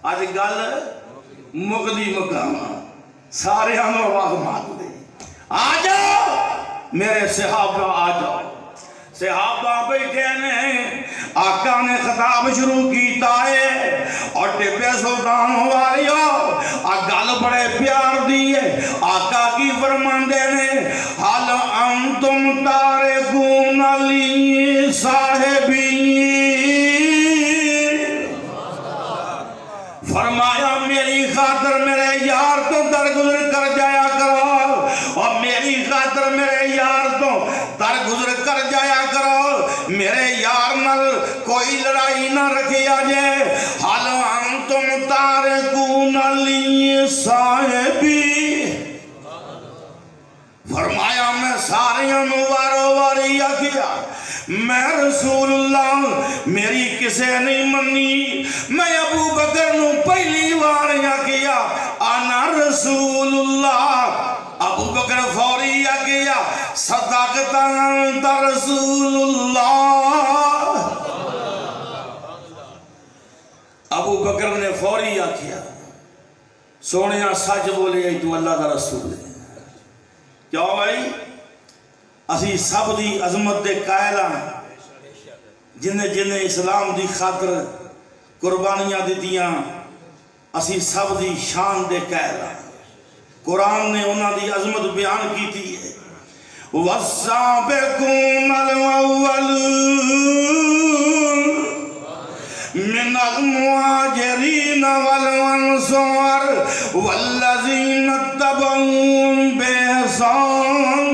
آج گل مقدی مقام. سارے ہم آواز مار دے آ جاؤ میرے صحابہ آ جاؤ. صحابہ بیٹھے نے، آقا نے خطاب شروع کیتا ہے اور ٹپے سلطان والیو گل بڑے پیار دیئے. آقا کی فرماندے نے حال انتم تارکون لی صاحبی، فرمایا میری خاطر میرے یار تو درگزر کر جایا کرو، اور میری خاطر میرے یار تو درگزر کر جایا کرو، میرے یار نال کوئی لڑائی نہ رکھیا جائے. حال انتم تارکون لی صاحبی، فرمایا میں ساریاں نو وارو واری آکھیا میں رسول اللہ میری کسے نہیں منی. میں ابو بکر نو پہلی وار آکھیا انا رسول اللہ. ابو بکر فوری آکھیا صدقت انت رسول اللہ. ابو بکر نے فوری آکھیا سونیا سچ بولے تو اللہ دا رسول ہے. کیوں بھائی اسی سب دی عظمت دے قائل ہیں، جنہیں جنہیں اسلام دی خاطر قربانیاں دیتیاں، اسی سب دی شان دے قائل ہیں. قرآن نے انہاں دی عظمت بیان کی تھی ہے. وَالسَّابِقُونَ الْأَوَّلُونَ من المهاجرين والأنصار والذين اتبعوهم بإحسان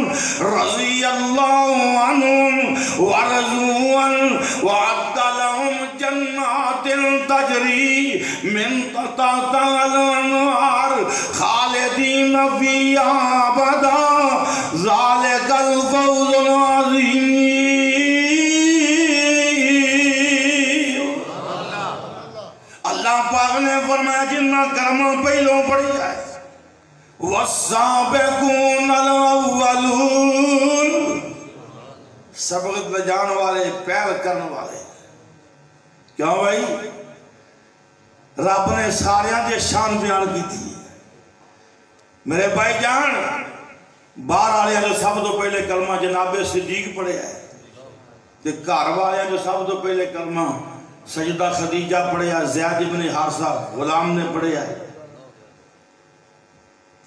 رضي الله عنهم ورضوا عنه وأعد لهم جنات تجري من تحتها الأنهار خالدين فيها أبدا ذلك الفوز العظيم. اللہ پاک نے فرمایا جنہ کرمہ پہلوں پڑھی ہے وَالسَّابِقُونَ الْأَوَّلُونَ، سبقت بجان والے پہل کرنے والے. کیوں بھائی رب نے ساریاں دے شان بیان کی تھی. میرے بھائی جان باہر والے جو سب تو پہلے کلمہ جناب صدیق پڑھے ہے، تے گھر والے جو سب تو پہلے کلمہ سجدہ خدیجہ پڑھے ہے، زید بن حارثہ غلام نے پڑھے ہے،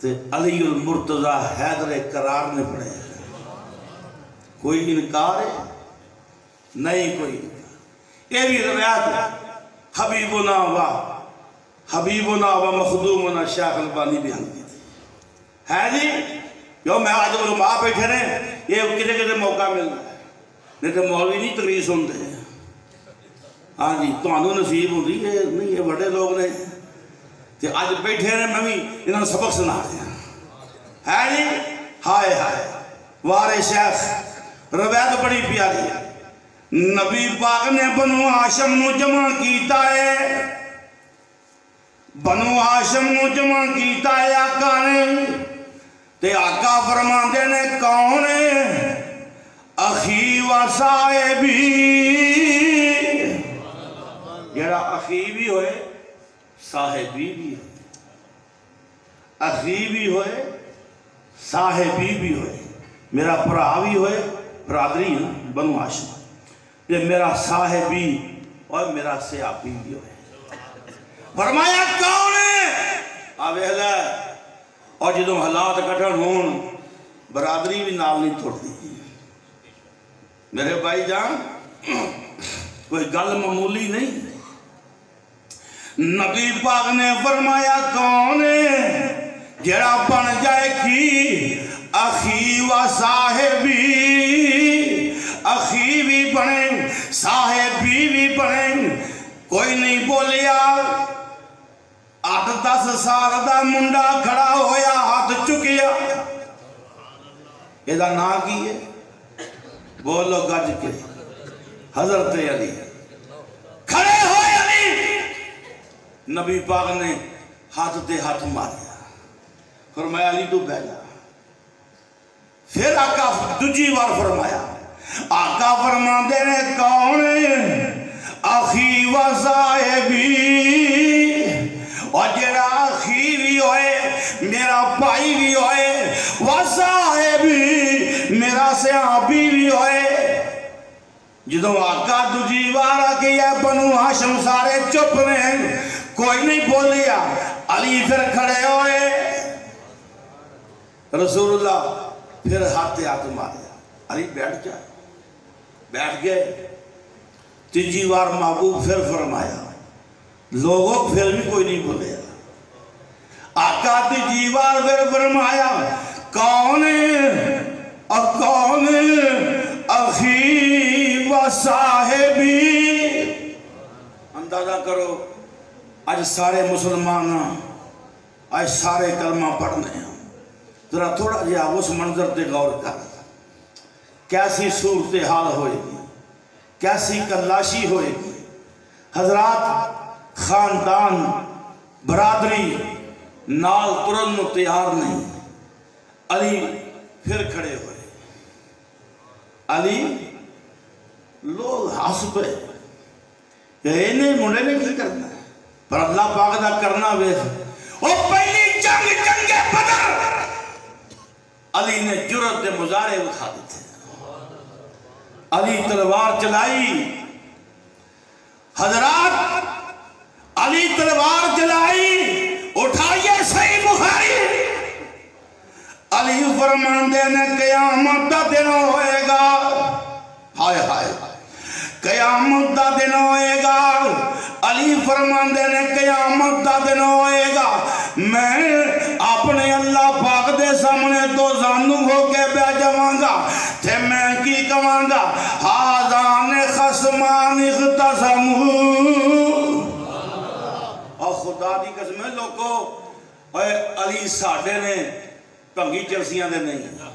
تے علی المرتضی حیدر کرار نے پڑھے ہے. کوئی انکار ہے نہیں کوئی انکار. یہ بھی روایت ہے حبیبنا حبیبنا و مخدومنا شیخ البانی بیان کی تھی ہے جی جو میں آج علماء بیٹھے رہے یہ کتے کتے موقع ملنا ہے نہیں تو مولوی نہیں تقریر سنتے ہیں ہاں جی تو آنو نصیب ہوں دی نہیں یہ بڑے لوگ نے کہ آج بیٹھے رہے میں بھی انہوں نے سبق سنا دیا ہے جی ہائے ہائے وارے شیخ روایت بڑی پیاری ہے نبی پاک نے بنو ہاشم نو جمع کیتا ہے بنو ہاشم نو جمع کیتا ہے آقا نے تے آقا فرماندے نے کون اخی و صاحبی جڑا اخی بھی ہوئے صاحبی بھی ہوئے اخی بھی ہوئے صاحبی بھی ہوئے میرا پرا بھی ہوئے برادری بنو ہاشم یہ میرا صاحبی اور میرا سیابی بھی ہوئے فرمایا کون ہے آوہلہ اور جدوں حالات کٹھن ہون برادری بھی نال نہیں توڑتی میرے بھائی جان کوئی گل معمولی نہیں نبی پاک نے فرمایا کون ہے جڑا بن جائے کی اخی و صاحبی اخی بھی بنے صاحبی بھی بنے کوئی نہیں بولیا 8-10 سال دا منڈا کھڑا ہویا ہاتھ چکیا یہ دا نا کی ہے بولو گج کے حضرت علی کھڑے ہوئے علی نبی پاک نے ہاتھ تے ہاتھ ماریا فرمایا علی تو بیٹھ جا پھر آقا دوجی بار فرمایا آقا فرماندے نے کون اخی و صاحبی اور جڑا اخی بھی ہوئے میرا بھائی بھی ہوئے و صاحبی میرا صحابی بھی ہوئے جدوں آقا دوجی بار آکے یہ بنو ہاشم سارے چپ نے کوئی نہیں بولیا علی پھر کھڑے ہوئے رسول اللہ پھر ہاتھ ماریا علی بیٹھ جا بیٹھ گئے تیجی بار محبوب پھر فرمایا لوگوں پھر بھی کوئی نہیں بولیا آقا تیجی بار پھر فرمایا کون اخی و صاحبی اندازہ کرو آج سارے مسلمان آج سارے کلمہ پڑھنے ہیں ذرا تھوڑا جہا اس منظر تے غور کر کیسی صورتحال ہوئے گی کیسی کلاشی ہوئے گی حضرات خاندان برادری نال ترن تیار نہیں علی پھر کھڑے ہوئے علی لوگ ہنس پہ کہ انہیں منڈے نے کی کرنا ہے پر اللہ پاک دا کرنا وے وہ پہلی جنگ بدر علی نے جرت مظاہرے اٹھا دیتے علی تلوار چلائی حضرات علی تلوار چلائی اٹھائیے صحیح بخاری علی فرماندے نے قیامت دا دن ہوئے گا ہائے ہائے قیامت دا دن ہوئے گا علی فرماندے نے قیامت دا دن ہوئے گا میں اپنے اللہ پاک دے سامنے تو زانو ہو کے بے جوان گا تھے میں کی کہاں گا حاضان خصمان اختصمو اور خدا دی قسمیں لوگوں علی ساڑھے نے پنگی چرسیاں دے نہیں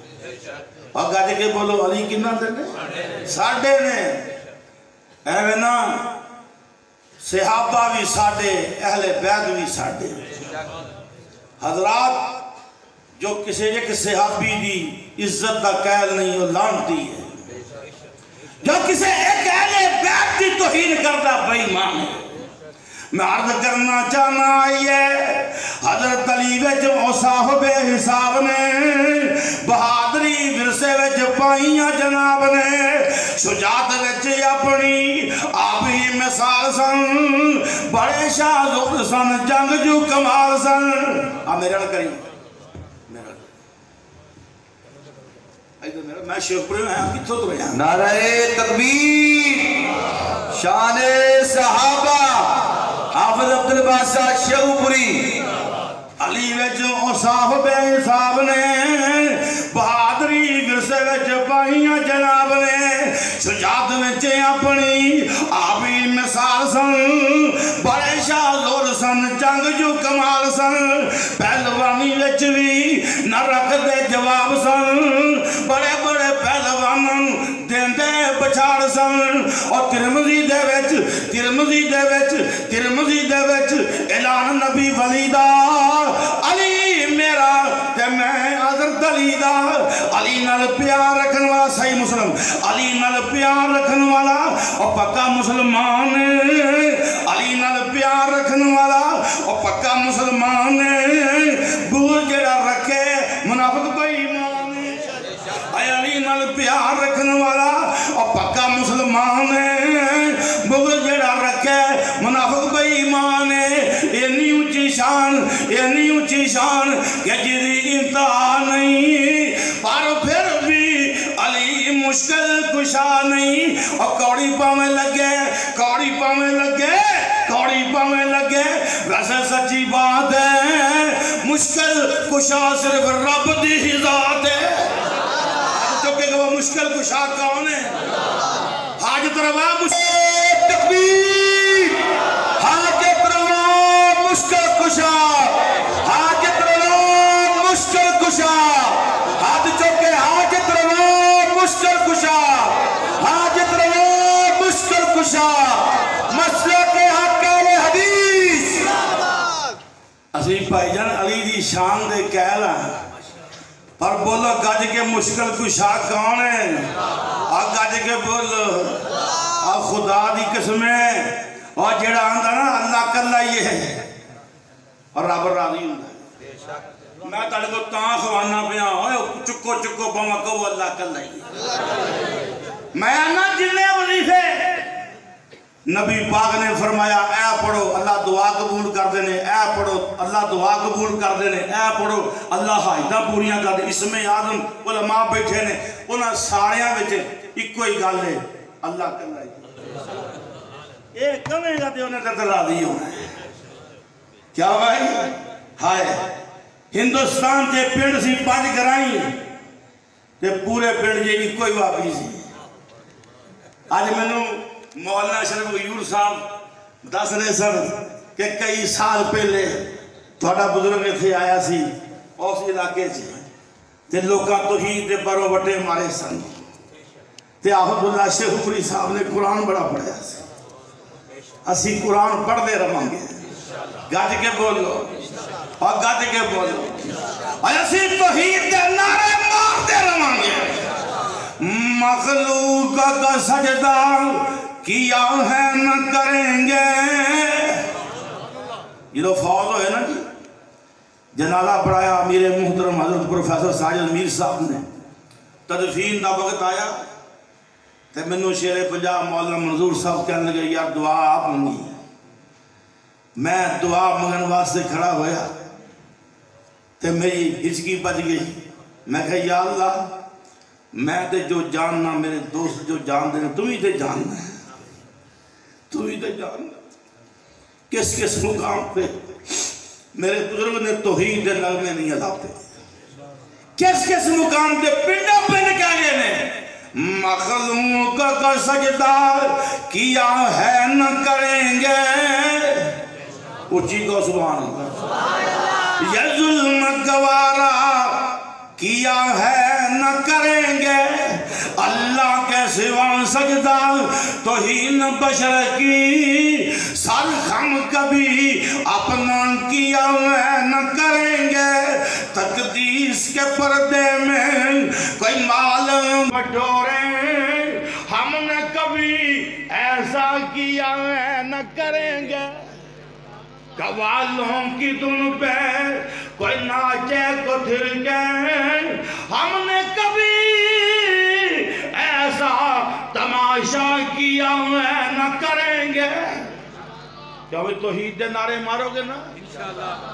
اور گاجے کے بولو علی کنہ دے نے ساڑھے نے اے نا صحابہ بھی ساڑھے اہل بیت بھی ساڑھے حضرات جو کسی ایک صحابی دی عزت دا قائل نہیں وہ لانتی ہے جو کسی ایک اہل بیت دی توہین کردہ بے ایمان ہے میں عرض کرنا چاہنا آئیے حضرت علی وچ او صاحب حساب نے بہادری ورثے وچ پائیاں جناب نے شجاعت وچ اپنی آپ ہی مثال سن بڑے شاہ سن جنگ جو کمال سن میرے اڑ کری میں شیخپوری میں ہوں کتھو تو رہا نعرہ تکبیر شان صحابہ حافظ عبد الباسط شیخوپوری علی وچ اوصاف بے حساب نے بہادری ورثے وچ پائیاں جناب نے شجاعت وچ اپنی آبی مثال سن بڑے شاہ زور سن جنگ جو کمال سن پہلوانی وچ بھی نہ رکھ دے جواب سن بڑے بڑے پہلوانوں دیندے بچاڑ سن اور ترمذی دے وچ اعلان نبی ولی دا علی میرا تے میں حضرت علی دا علی نال پیار رکھن والا صحیح مسلم علی نال پیار رکھن والا اور پکا مسلمان علی نال پیار رکھن والا اور پکا مسلمان بغض جڑا رکھے منافق بے ایمان اے علی نال پیار رکھن والا اور پکا مسلمان بغض جڑا رکھے منافق بے ایمان اتنی اونچی شان کہ جدی انتہا نہیں پر پھر بھی علی مشکل کشا نہیں اور کوڑی پاویں لگے ویسے سچی بات ہے مشکل کشا صرف رب دی ذات ہے چکے کہ وہ مشکل کشا کون ہے حاجت روا مشکل تکبیر حاجت روا مشکل کشا حاجت روا مشکل کشا ہاتھ چکے حاجت روا مشکل کشا حاجت روا مشکل کشا مسئلہ کے حق اہل حدیث اسی بھائی جان علی دی شان دے کہلا اور بولو گج کے مشکل کشا کون ہے گج کے بولو خدا دی قسمیں اور جڑا آندہ نا اللہ کلا یہ ہے اور رب راضی ہوں میں تاڑے کو تاں خوانا پیا چکو بما کو اللہ کلا ہی میں آنا جننے وظیفے نبی پاک نے فرمایا اے پڑھو اللہ دعا قبول کر دینے اے پڑھو اللہ دعا قبول کر دینے اے پڑھو اللہ حاجتاں پوریاں کر دینے اسم آدم علماء بیٹھے نے انہاں ساریاں وچ ایک کوئی گل ہے اللہ کلا ہی اے کمیں گا تے انہیں تے راضی ہونا ہے کیا بھائی ہائے ہندوستان تے پنڈ سی 5 گرائیں تے پورے پنڈ جے ایک کوئی واپی سی آج میں نے مولانا شریف غیور صاحب دس رہے سن کہ کئی سال پہلے تھوڑا بزرگ تھے آیا سی اس علاقے سے تے لوکاں توحید دے برو بٹے مارے سن تے حافظ اللہ شیخوپوری صاحب نے قرآن بڑا پڑھیا سی اسی قرآن پڑھ دے رہاں گے گاج کے بولو اور گاج کے بولو اور اسی توحید دے نعرے مار دے رہاں گے مخلوق کا سجدہ کیا ہے نہ کریں گے یہ تو فوت ہوئے نا جی جنازہ پڑھایا امیر محترم حضرت پروفیسر ساجد میر صاحب نے تدفین دا وقت آیا تو منو شیر پنجاب مولانا منظور صاحب کہنے لگے یار دعا آپ منگی میں دعا منگن واسطے کھڑا ہویا تو میری ہچکی بچ گئی میں کہا یا اللہ میں تے جو جاننا میرے دوست جو جان دینا تم ہی تے جاننا ہے تو ہی تے جاننا کس کس مقام پہ میرے بزرگ نے توحید دے نغمے نہیں ادا پہ کس کس مقام پہ پنڈا پہ نکالے نے مخلوق کا سجدہ کیا ہے نہ کریں گے اچھی کو سبحان اللہ یہ ظلم گوارا کیا ہے نہ کریں گے اللہ کے سوا سجدہ توہین بشر کی سر خم کبھی اپنا کیا ہے نہ کریں گے تقدیس کے پردے میں کوئی مال بٹورے ہم نے کبھی ایسا کیا ہے نہ کریں گے قوالوں کی دن پہ کوئی ناچے کو تھر گئے ہم نے کبھی ایسا تماشا کیا ہے نہ کریں گے کیا وہ توحید دے نعرے مارو گے نا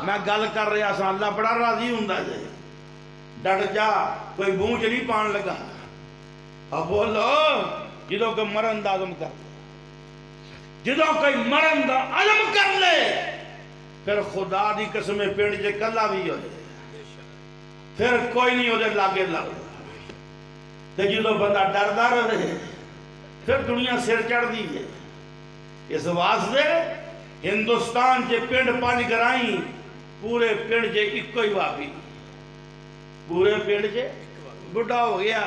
میں گل کر رہا سا اللہ بڑا راضی ہوندا جے ڈٹ جا کوئی بونچ نہیں پان لگا اب بولو جدوں کہ مرن دازم کر جدوں کوئی مرن دا عزم کر لے پھر خدا دی قسم پنڈ جے کلا بھی ہوئے پھر کوئی نہیں ہوتے لاگے لگ تے جدوں بندہ ڈردہ رہے پھر دنیا سر چڑھ دی ہے اس واسطے ہندوستان جے پنڈ پانچ گرائیں پورے پنڈ جے ایک ہی واپی پورے پنڈ جے بڑھا ہو گیا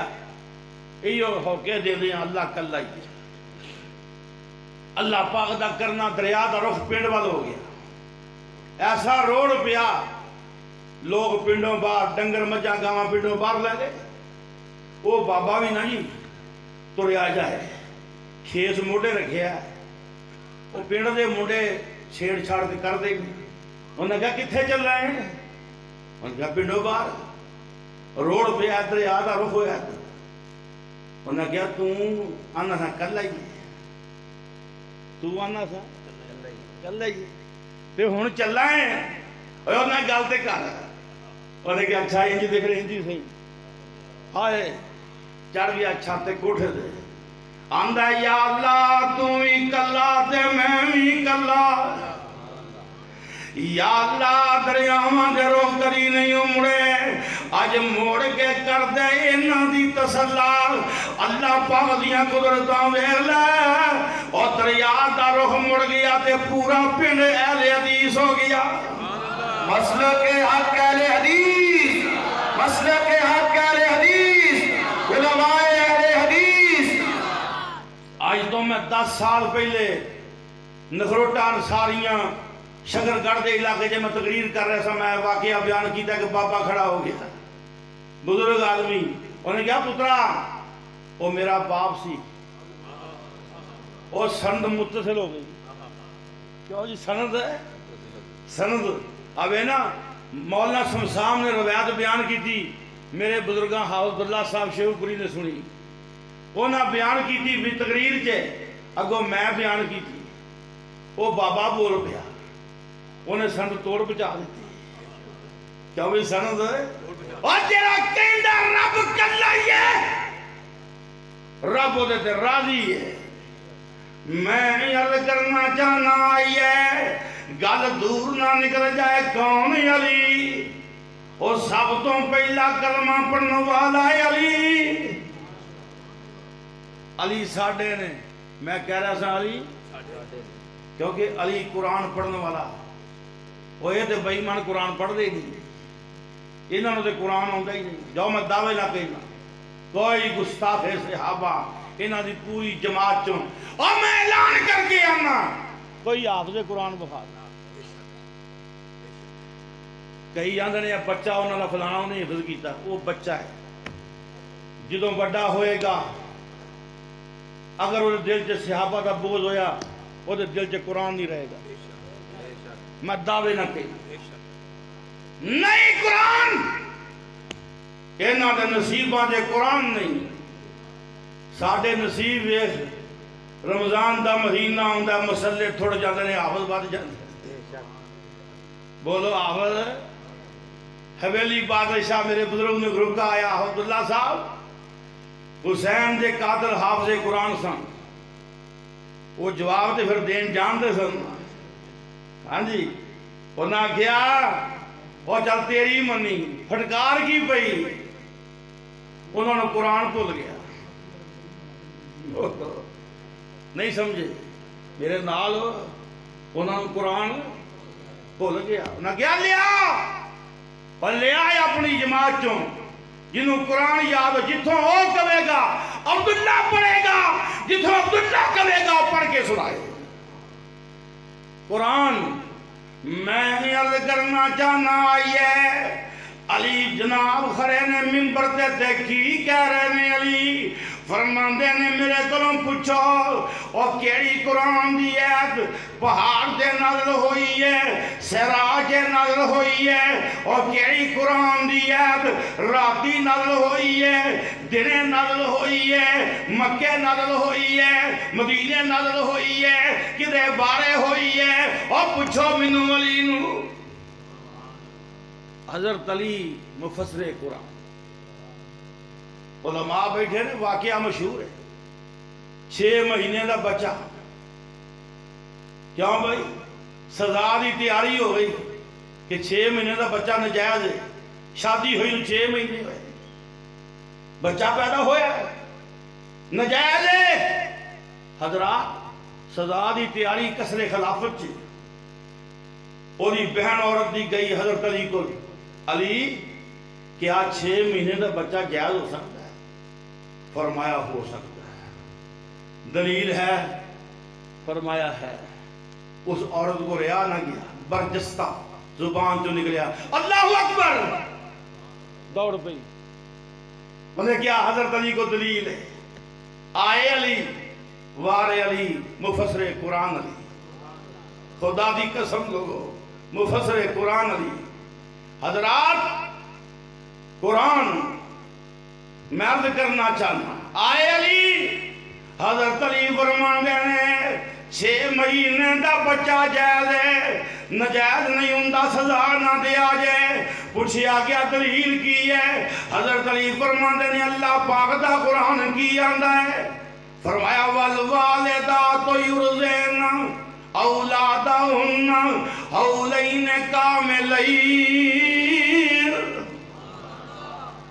ایو ہو کے دے دیں اللہ کلا ہی اللہ پاک دا کرنا دریا دا رخ پنڈ وال ہو گیا ایسا روڑ پیا لوگ پنڈوں باہر ڈنگر مجھا گاواں پنڈوں باہر لے گئے وہ بابا بھی نہیں تریا جائے کھیس موڑے رکھیا وہ پنڈ دے موڑے چھیڑ چھاڑ کر دے انہوں نے کہا کتھے چل رہے ہیں انہوں نے کہا پنڈوں باہر روڑ پہ دریا دا رخ ہویا انہوں نے کہا تو آنا تھا کل آئی تو آنا تھا کل آئی تے ہون چل رہے ہیں انہوں نے گالتے کہا انہوں نے کہا اچھا انجی دیکھ رہے انجی صحیح آئے چڑھ گیا چھاتے کوٹھے دے آندہ یا اللہ تو ہی کلا تے میں ہی کلا یا اللہ دریاواں دے رو کری نہیں امڑے آج موڑ کے کر دے انہاں دی تسلا اللہ پاک دیاں قدرتاں ویکھ لے اور دریا دا رخ مڑ گیا تے پورا پنڈ اہل حدیث ہو گیا مسلک حق اہل حدیث مسلک حق اہل حدیث علماء اہل حدیث آج تو میں 10 سال پہلے نخروٹا انصاریاں شگر گڑھ دے علاقے جے میں تقریر کر رہا سا میں واقعہ بیان کیتا کہ بابا کھڑا ہو گیا بزرگ آدمی انہوں نے کہا پترا وہ میرا باپ سی وہ سند متصل ہو گئی کیوں جی سند ہے سند اب ہے نا مولانا سمسام نے روایت بیان کی تھی میرے بزرگاں حافظ اللہ صاحب شیخ پوری نے سنی انہاں بیان کی تھی بھی تقریر چے اگو میں بیان کی تھی وہ بابا بول پیا انہیں سند توڑ بچا دیتی کیا وہ سند ہے اور تیرا کہندہ رب کلا ہی ہے رب ہوتے تھے راضی ہے میں عرض کرنا چاہنا آئی ہے گل دور نہ نکل جائے کون علی وہ سب تو پہلا کلمہ پڑھنے والا ہے علی علی ساڑھے نے میں کہہ رہا سا علی کیونکہ علی قرآن پڑھنے والا وہ یہ تو بے ایمان قرآن پڑھ دے نہیں انہوں نے قرآن ہوتا ہی نہیں جاؤ میں دعوے نہ کہنا کوئی گستاخ صحابہ انہوں نے پوری جماعت چوں اور میں اعلان کر کے آنا کوئی حافظ قرآن بخار کئی آندھے نے بچہ انہوں نے فلانا انہیں حفظ کیتا وہ بچہ ہے جدوں بڑا ہوئے گا اگر وہ دل سے صحابہ کا بوجھ ہویا وہ دل سے قرآن نہیں رہے گا میں دعوے نہ کہنا نہیں قرآن انہاں دے نصیباں دے قرآن نہیں ساڑھے نصیب ویخ رمضان دا مہینہ ہوندہ مسلے تھوڑ جاندے نے حافظ بات جاندے بولو حافظ حویلی بادشاہ میرے بزرگ نے گروہ کا آیا حافظ اللہ صاحب حسین دے قاتل حافظ قرآن سن وہ جواب دے پھر دین جان دے سن ہاں جی انہاں کیا وہ چل تیری منی پھٹکار کی پئی انہوں نے قرآن بھول گیا نہیں سمجھے میرے نال انہوں نے قرآن بھول گیا انہوں نے کیا لیا پر لیا ہے اپنی جماعت چوں جنہوں قرآن یاد ہو جتوں وہ کہے گا عبداللہ پڑھے گا جتوں عبداللہ کہے گا پڑھ کے سنائے قرآن میں عرض کرنا چاہنا آئی ہے علی جناب خرے نے ممبر تے کی کہہ رہے نے علی فرماندے نے میرے کلوں پوچھو اور کیڑی قرآن دی ایت پہاڑ دے نازل ہوئی ہے سراج نازل ہوئی ہے اور کیڑی قرآن دی ایت راتی نازل ہوئی ہے دنے نازل ہوئی ہے مکہ نازل ہوئی ہے مدینے نازل ہوئی ہے کدے بارے ہوئی ہے اور پوچھو منو علی نو حضرت علی مفسر قرآن علماء بیٹھے نے واقعہ مشہور ہے 6 مہینے دا بچہ کیوں بھائی؟ سزا دی تیاری ہو گئی کہ 6 مہینے کا بچہ نجائز ہے، شادی ہوئی 6 مہینے ہوئے، بچہ پیدا ہویا نجائز ہے۔ حضرات سزا دی تیاری کسر خلافت چی، اوری بہن عورت دی گئی حضرت علی کو، علی کیا 6 مہینے کا بچہ جائز ہو سکتا ہے؟ فرمایا ہو سکتا ہے۔ دلیل ہے؟ فرمایا ہے۔ اس عورت کو ریا نہ گیا، برجستہ زبان جو نکلیا اللہ اکبر، دوڑ پئی۔ انہیں کیا حضرت علی کو دلیل ہے؟ آئے علی، وار علی، مفسر قرآن علی، خدا دی قسم لوگو مفسر قرآن علی۔ حضرات قرآن میں عرض کرنا چاہنا، آئے علی، حضرت علی فرمان دینے 6 مہینے دا بچہ جائز ہے، نجائز نہیں ہوندہ سزا نہ دیا جائے۔ پوچھیا کیا دلیل کی ہے؟ حضرت علی فرمان دینے اللہ پاک دا قرآن کی آندہ ہے، فرمایا والوالدات یرضعن اولادہن حولین کاملین۔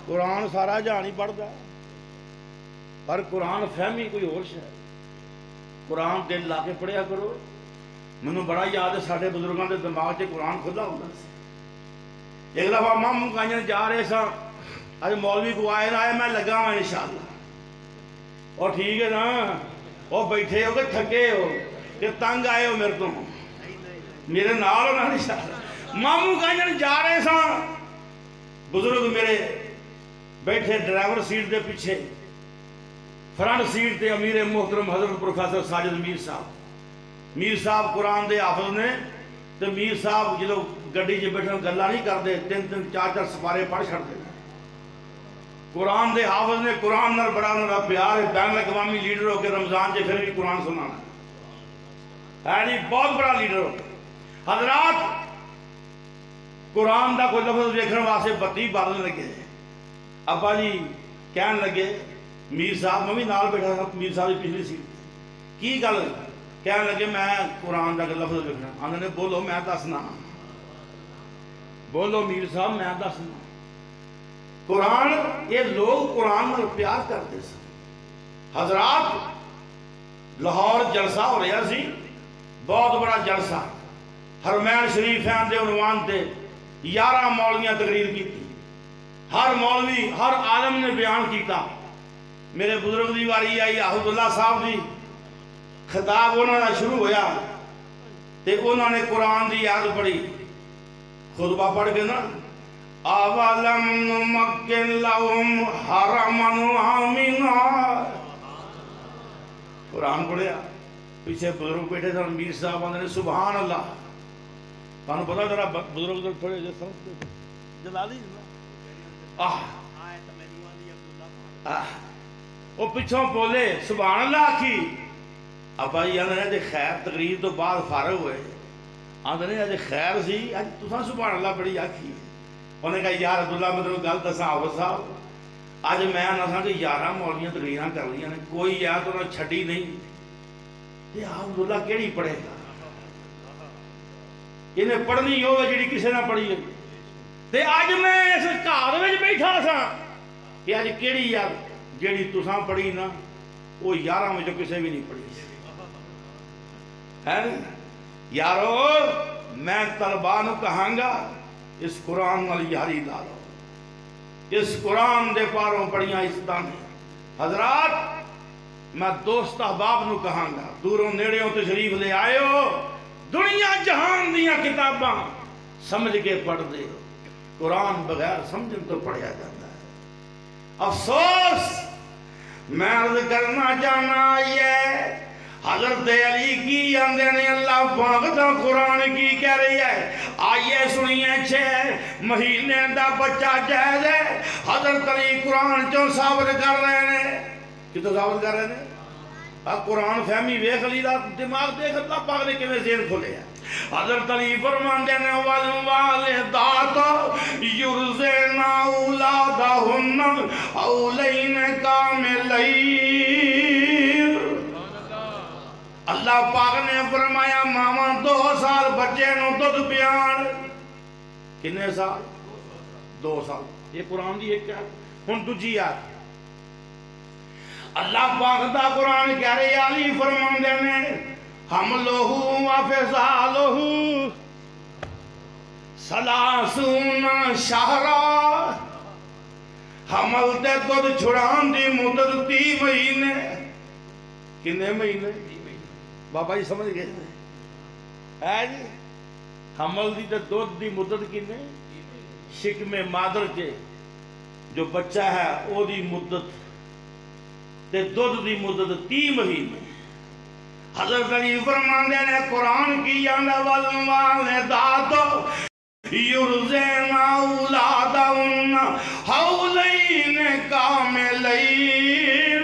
قرآن سارا جانی پڑھتا ہے، پر قرآن فہمی کوئی اور شاید۔ قرآن دل لا کے پڑھیا کرو۔ منو بڑا یاد ہے ساڑھے بزرگاں دے دماغ سے قرآن کھلا ہوتا ہے۔ ایک دفعہ ماموں کائیں جا رہے سا، آج مولوی کو آئے میں لگا ہوں انشاءاللہ، اور ٹھیک ہے نا، اور بیٹھے ہو کہ تھکے ہو کہ تنگ آئے ہو میرے تو میرے نال ہو نا انشاءاللہ۔ ماموں کائیں جا رہے سا، بزرگ میرے بیٹھے ڈرائیور سیٹ دے پیچھے، فرنٹ سیٹ تے امیر محترم حضرت پروفیسر ساجد میر صاحب۔ میر صاحب قرآن دے حافظ نے، تو میر صاحب جلو گڈی جے بیٹھے گلہ نہیں کر دے، 3 4 سپارے پڑھ چھڑ دے۔ قرآن دے حافظ نے قرآن نر بڑا نرا پیار ہے، بین الاقوامی لیڈر ہو کے رمضان جے پھر بھی قرآن سنانا ہے نہیں، بہت بڑا لیڈر ہو۔ حضرات قرآن دا کوئی لفظ دیکھنے واسے بتی بادل لگے، ابا جی کہن لگے میر صاحب، میں بھی نال بیٹھا تھا میر صاحب کی پچھلی سیٹ کی گل کہنے لگے میں قرآن دا لفظ لکھنا، آنے نے بولو میں دسنا، بولو میر صاحب میں دسنا۔ قرآن یہ لوگ قرآن میں پیار کرتے ہیں۔ حضرات لاہور جلسہ ہو رہا سی، بہت بڑا جلسہ، حرمین شریفین دے عنوان تے 11 مولویاں تقریر کی تھی، ہر مولوی ہر عالم نے بیان کیتا۔ میرے بزرگ دی واری آئی احمد اللہ صاحب دی، خطاب انہوں نے شروع ہویا تے انہوں نے قرآن دی یاد پڑھی، خطبہ پڑھ کے نا اَوَلَمْ نُمَكِّنْ لَهُمْ حَرَمًا آمِنًا، قرآن پڑھیا، پیچھے بزرگ بیٹھے تھے میر صاحب نے سبحان اللہ۔ تانوں پتہ ذرا بزرگ تھوڑے جے سمجھتے جلالی وہ پچھوں بولے سبحان اللہ آکھی، ابا جی آنے نے خیر تقریر تو بعد فارغ ہوئے، آنے نے خیر سی آج تساں سبحان اللہ بڑی آکھی۔ انہوں نے کہا یار عبداللہ مطلب گل دساں آوت صاحب، آج میں نہ سا کہ 11 مولویاں تقریراں کر لیاں نے، کوئی یا تو نہ چھٹی نہیں، تے عبداللہ کیڑی پڑھے گا؟ انہیں پڑھنی ہو جڑی کسے نہ پڑھی ہے۔ تے آج میں اس گھر وچ بیٹھا سا کہ آج کیڑی یار جیڑی تساں پڑھی نا وہ 11 میں جو کسے بھی نہیں پڑھی ہے۔ یارو میں طلباء نو کہاں گا اس قرآن والی یاری ڈالو، اس قرآن دے پاروں پڑھیاں استانے۔ حضرات میں دوست احباب نو کہاں گا دوروں نیڑیوں تشریف لے آئے ہو، دنیا جہان دیاں کتاباں سمجھ کے پڑھ دے، قرآن بغیر سمجھن تو پڑھیا جاتا ہے۔ افسوس میں عرض کرنا چاہنا یہ حضرت علی کی اندر نے اللہ پاک دا قرآن کی کہہ رہی ہے، آئیے سنیے 6 مہینے دا بچہ جائز ہے۔ حضرت علی قرآن چوں ثابت کر رہے ہیں، کتوں ثابت کر رہے ہیں؟ قرآن فہمی ویکھ لی دا دماغ دیکھ اللہ پاک نے کیویں ذہن کھولے ہیں۔ حضرت علی فرماندے نے والوالدات یرضعن اولادہن حولین کاملین۔ اللہ پاک نے فرمایا ماما بچے نو دودھ پیان کنے سال 2 سال یہ قرآن دی ایک کیا ہن دوجی آیت اللہ پاک دا قرآن کہہ رہے علی فرماندے نے حملہ و فصالہ سلاسون شہرا حمل تے دودھ چھڑان دی مدت 30 مہینے کنے مہینے بابا جی سمجھ گئے ہے جی حمل دی تے دودھ دی مدت کنے شکم مادر کے جو بچہ ہے او دی مدت تے دودھ دی مدت 30 مہینے حضرت علی فرماندے نے قرآن کی جاندہ والوالدات یرزین اولادہن حولین کاملین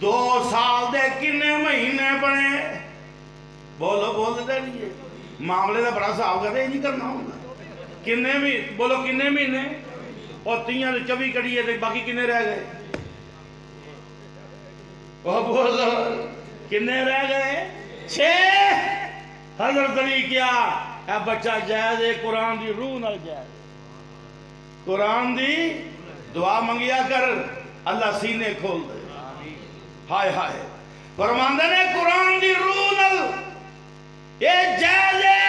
2 سال دے کنے مہینے بنے بولو دے لیے معاملے دا بڑا صاحب کرتے نہیں کرنا ہوگا کنے مہینے بولو کنے مہینے اور 24 کڑیے تھے باقی کنے رہ گئے بولو کنے رہ گئے 6 حضرت علی کیا اے بچہ جائز ہے قرآن دی روح نہ جائز قرآن دی دعا منگیا کر اللہ سینے کھول دے ہائے ہائے فرماندے نے قرآن دی روح نہ اے جائز ہے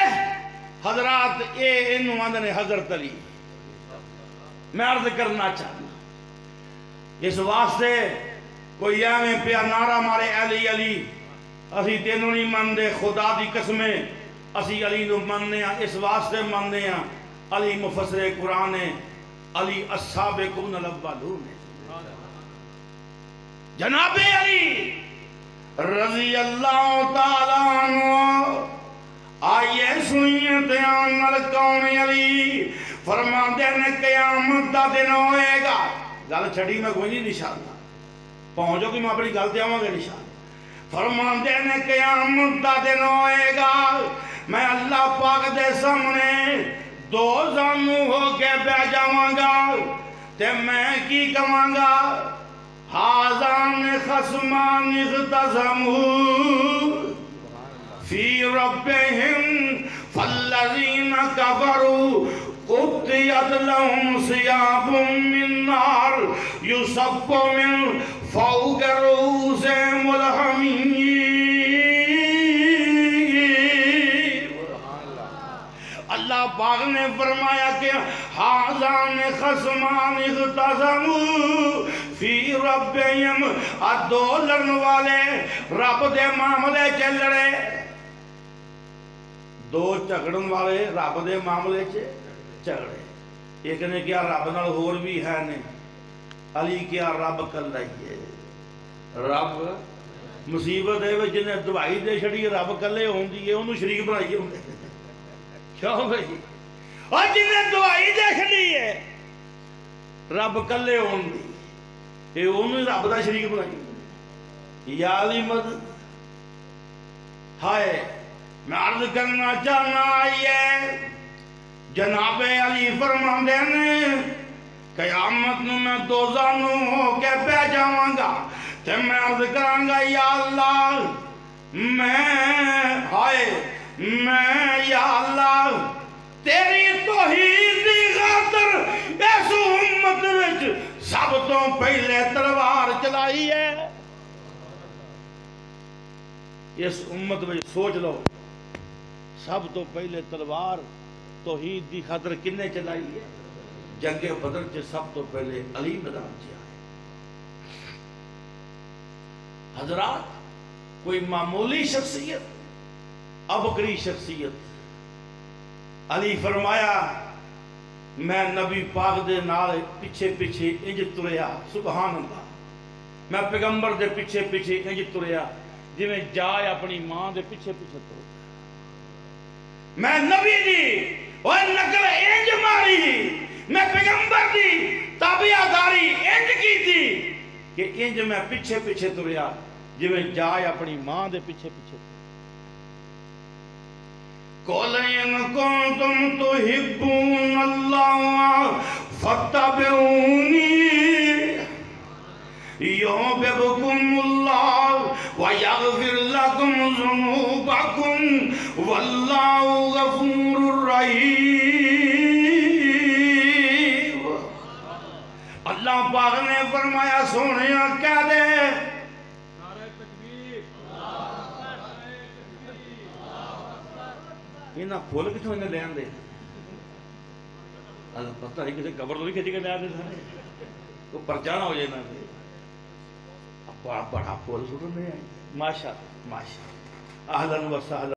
حضرات اے انہوں آندے نے حضرت علی میں عرض کرنا چاہتا اس واسطے کوئی ایویں پیا نعرہ مارے علی علی اسی تینوں نہیں مندے خدا دی قسمیں اسی علی نو مننے ہیں اس واسطے مننے ہیں علی مفسر قرآن ہے علی السابقون الاولون جناب علی رضی اللہ تعالیٰ عنہ آئیے سنیے دیان کون علی فرما دینے قیامت دا دن ہوئے گا گل چھڑی میں کوئی نہیں نشانہ پہنچو کہ میں اپنی گل دیا گا نشانہ فرما دینے قیامت دا دن ہوئے گا میں اللہ پاک دے سامنے 2 زانو ہو کے بے جاواں گا تے میں کی کہاں گا حاضان خصمان اختصموا فی ربہم فالذین کفروا قطعت لهم ثیاب من نار یصب من فوق رؤوسہم الحمیم اللہ پاک نے فرمایا کہ حاضان خصمان اختصموا فی ربہم دو لڑن والے رب دے معاملے چ لڑے 2 جھگڑن والے رب دے معاملے چ جھگڑے ایک نے کیا رب نال ہور بھی ہے نے علی کیا رب کلا ہی ہے رب مصیبت ہے جنہیں دوائی دے چھڑی رب کلے ہوندی ہے انہوں شریک بنائی ہوندے کیوں بھئی اور جنہیں دوائی دے چھڑی ہے رب کلے ہوندی یہ انہوں رب دا شریک بنائی یا علی مدد ہائے میں عرض کرنا چاہنا آئیے جناب علی فرماندے نے قیامت نو میں 2 زانو ہو کے پہ جاواں گا تے میں عرض کروں گا یا اللہ میں یا اللہ تیری توحید دی خاطر اس امت وچ سب تو پہلے تلوار چلائی ہے اس امت وچ سوچ لو سب تو پہلے تلوار توحید دی خاطر کنے چلائی ہے جنگ بدر چ سب تو پہلے علی میدان چ آئے حضرات کوئی معمولی شخصیت ابکری شخصیت علی فرمایا میں نبی پاک دے نال پیچھے پیچھے انج تریا سبحان اللہ میں پیغمبر دے پیچھے پیچھے انج تریا جی میں جائے اپنی ماں دے پیچھے پیچھے تر میں نبی دی اور نقل انج ماری میں پیغمبر دی تابعداری انج کی تھی کہ انج میں پیچھے پیچھے تریا جی میں جائے اپنی ماں دے پیچھے پیچھے قُلْ إِن كُنتُمْ تُحِبُّونَ اللَّهَ فَاتَّبِعُونِي يُحْبِبْكُمُ اللَّهُ وَيَغْفِرْ لَكُمْ ذُنُوبَكُمْ ذنوبکم واللہ غفور الرحیم۔ اللہ پاک نے فرمایا سونیا کہہ دے انہاں پھول کتوں انہیں لین دے پتہ ہے کسی قبر تو نہیں کھیچی کے لین دے سارے تو پرچانہ ہو جائے نا بڑا پھول سٹھنے آئے ماشاء اہلاً و سہلاً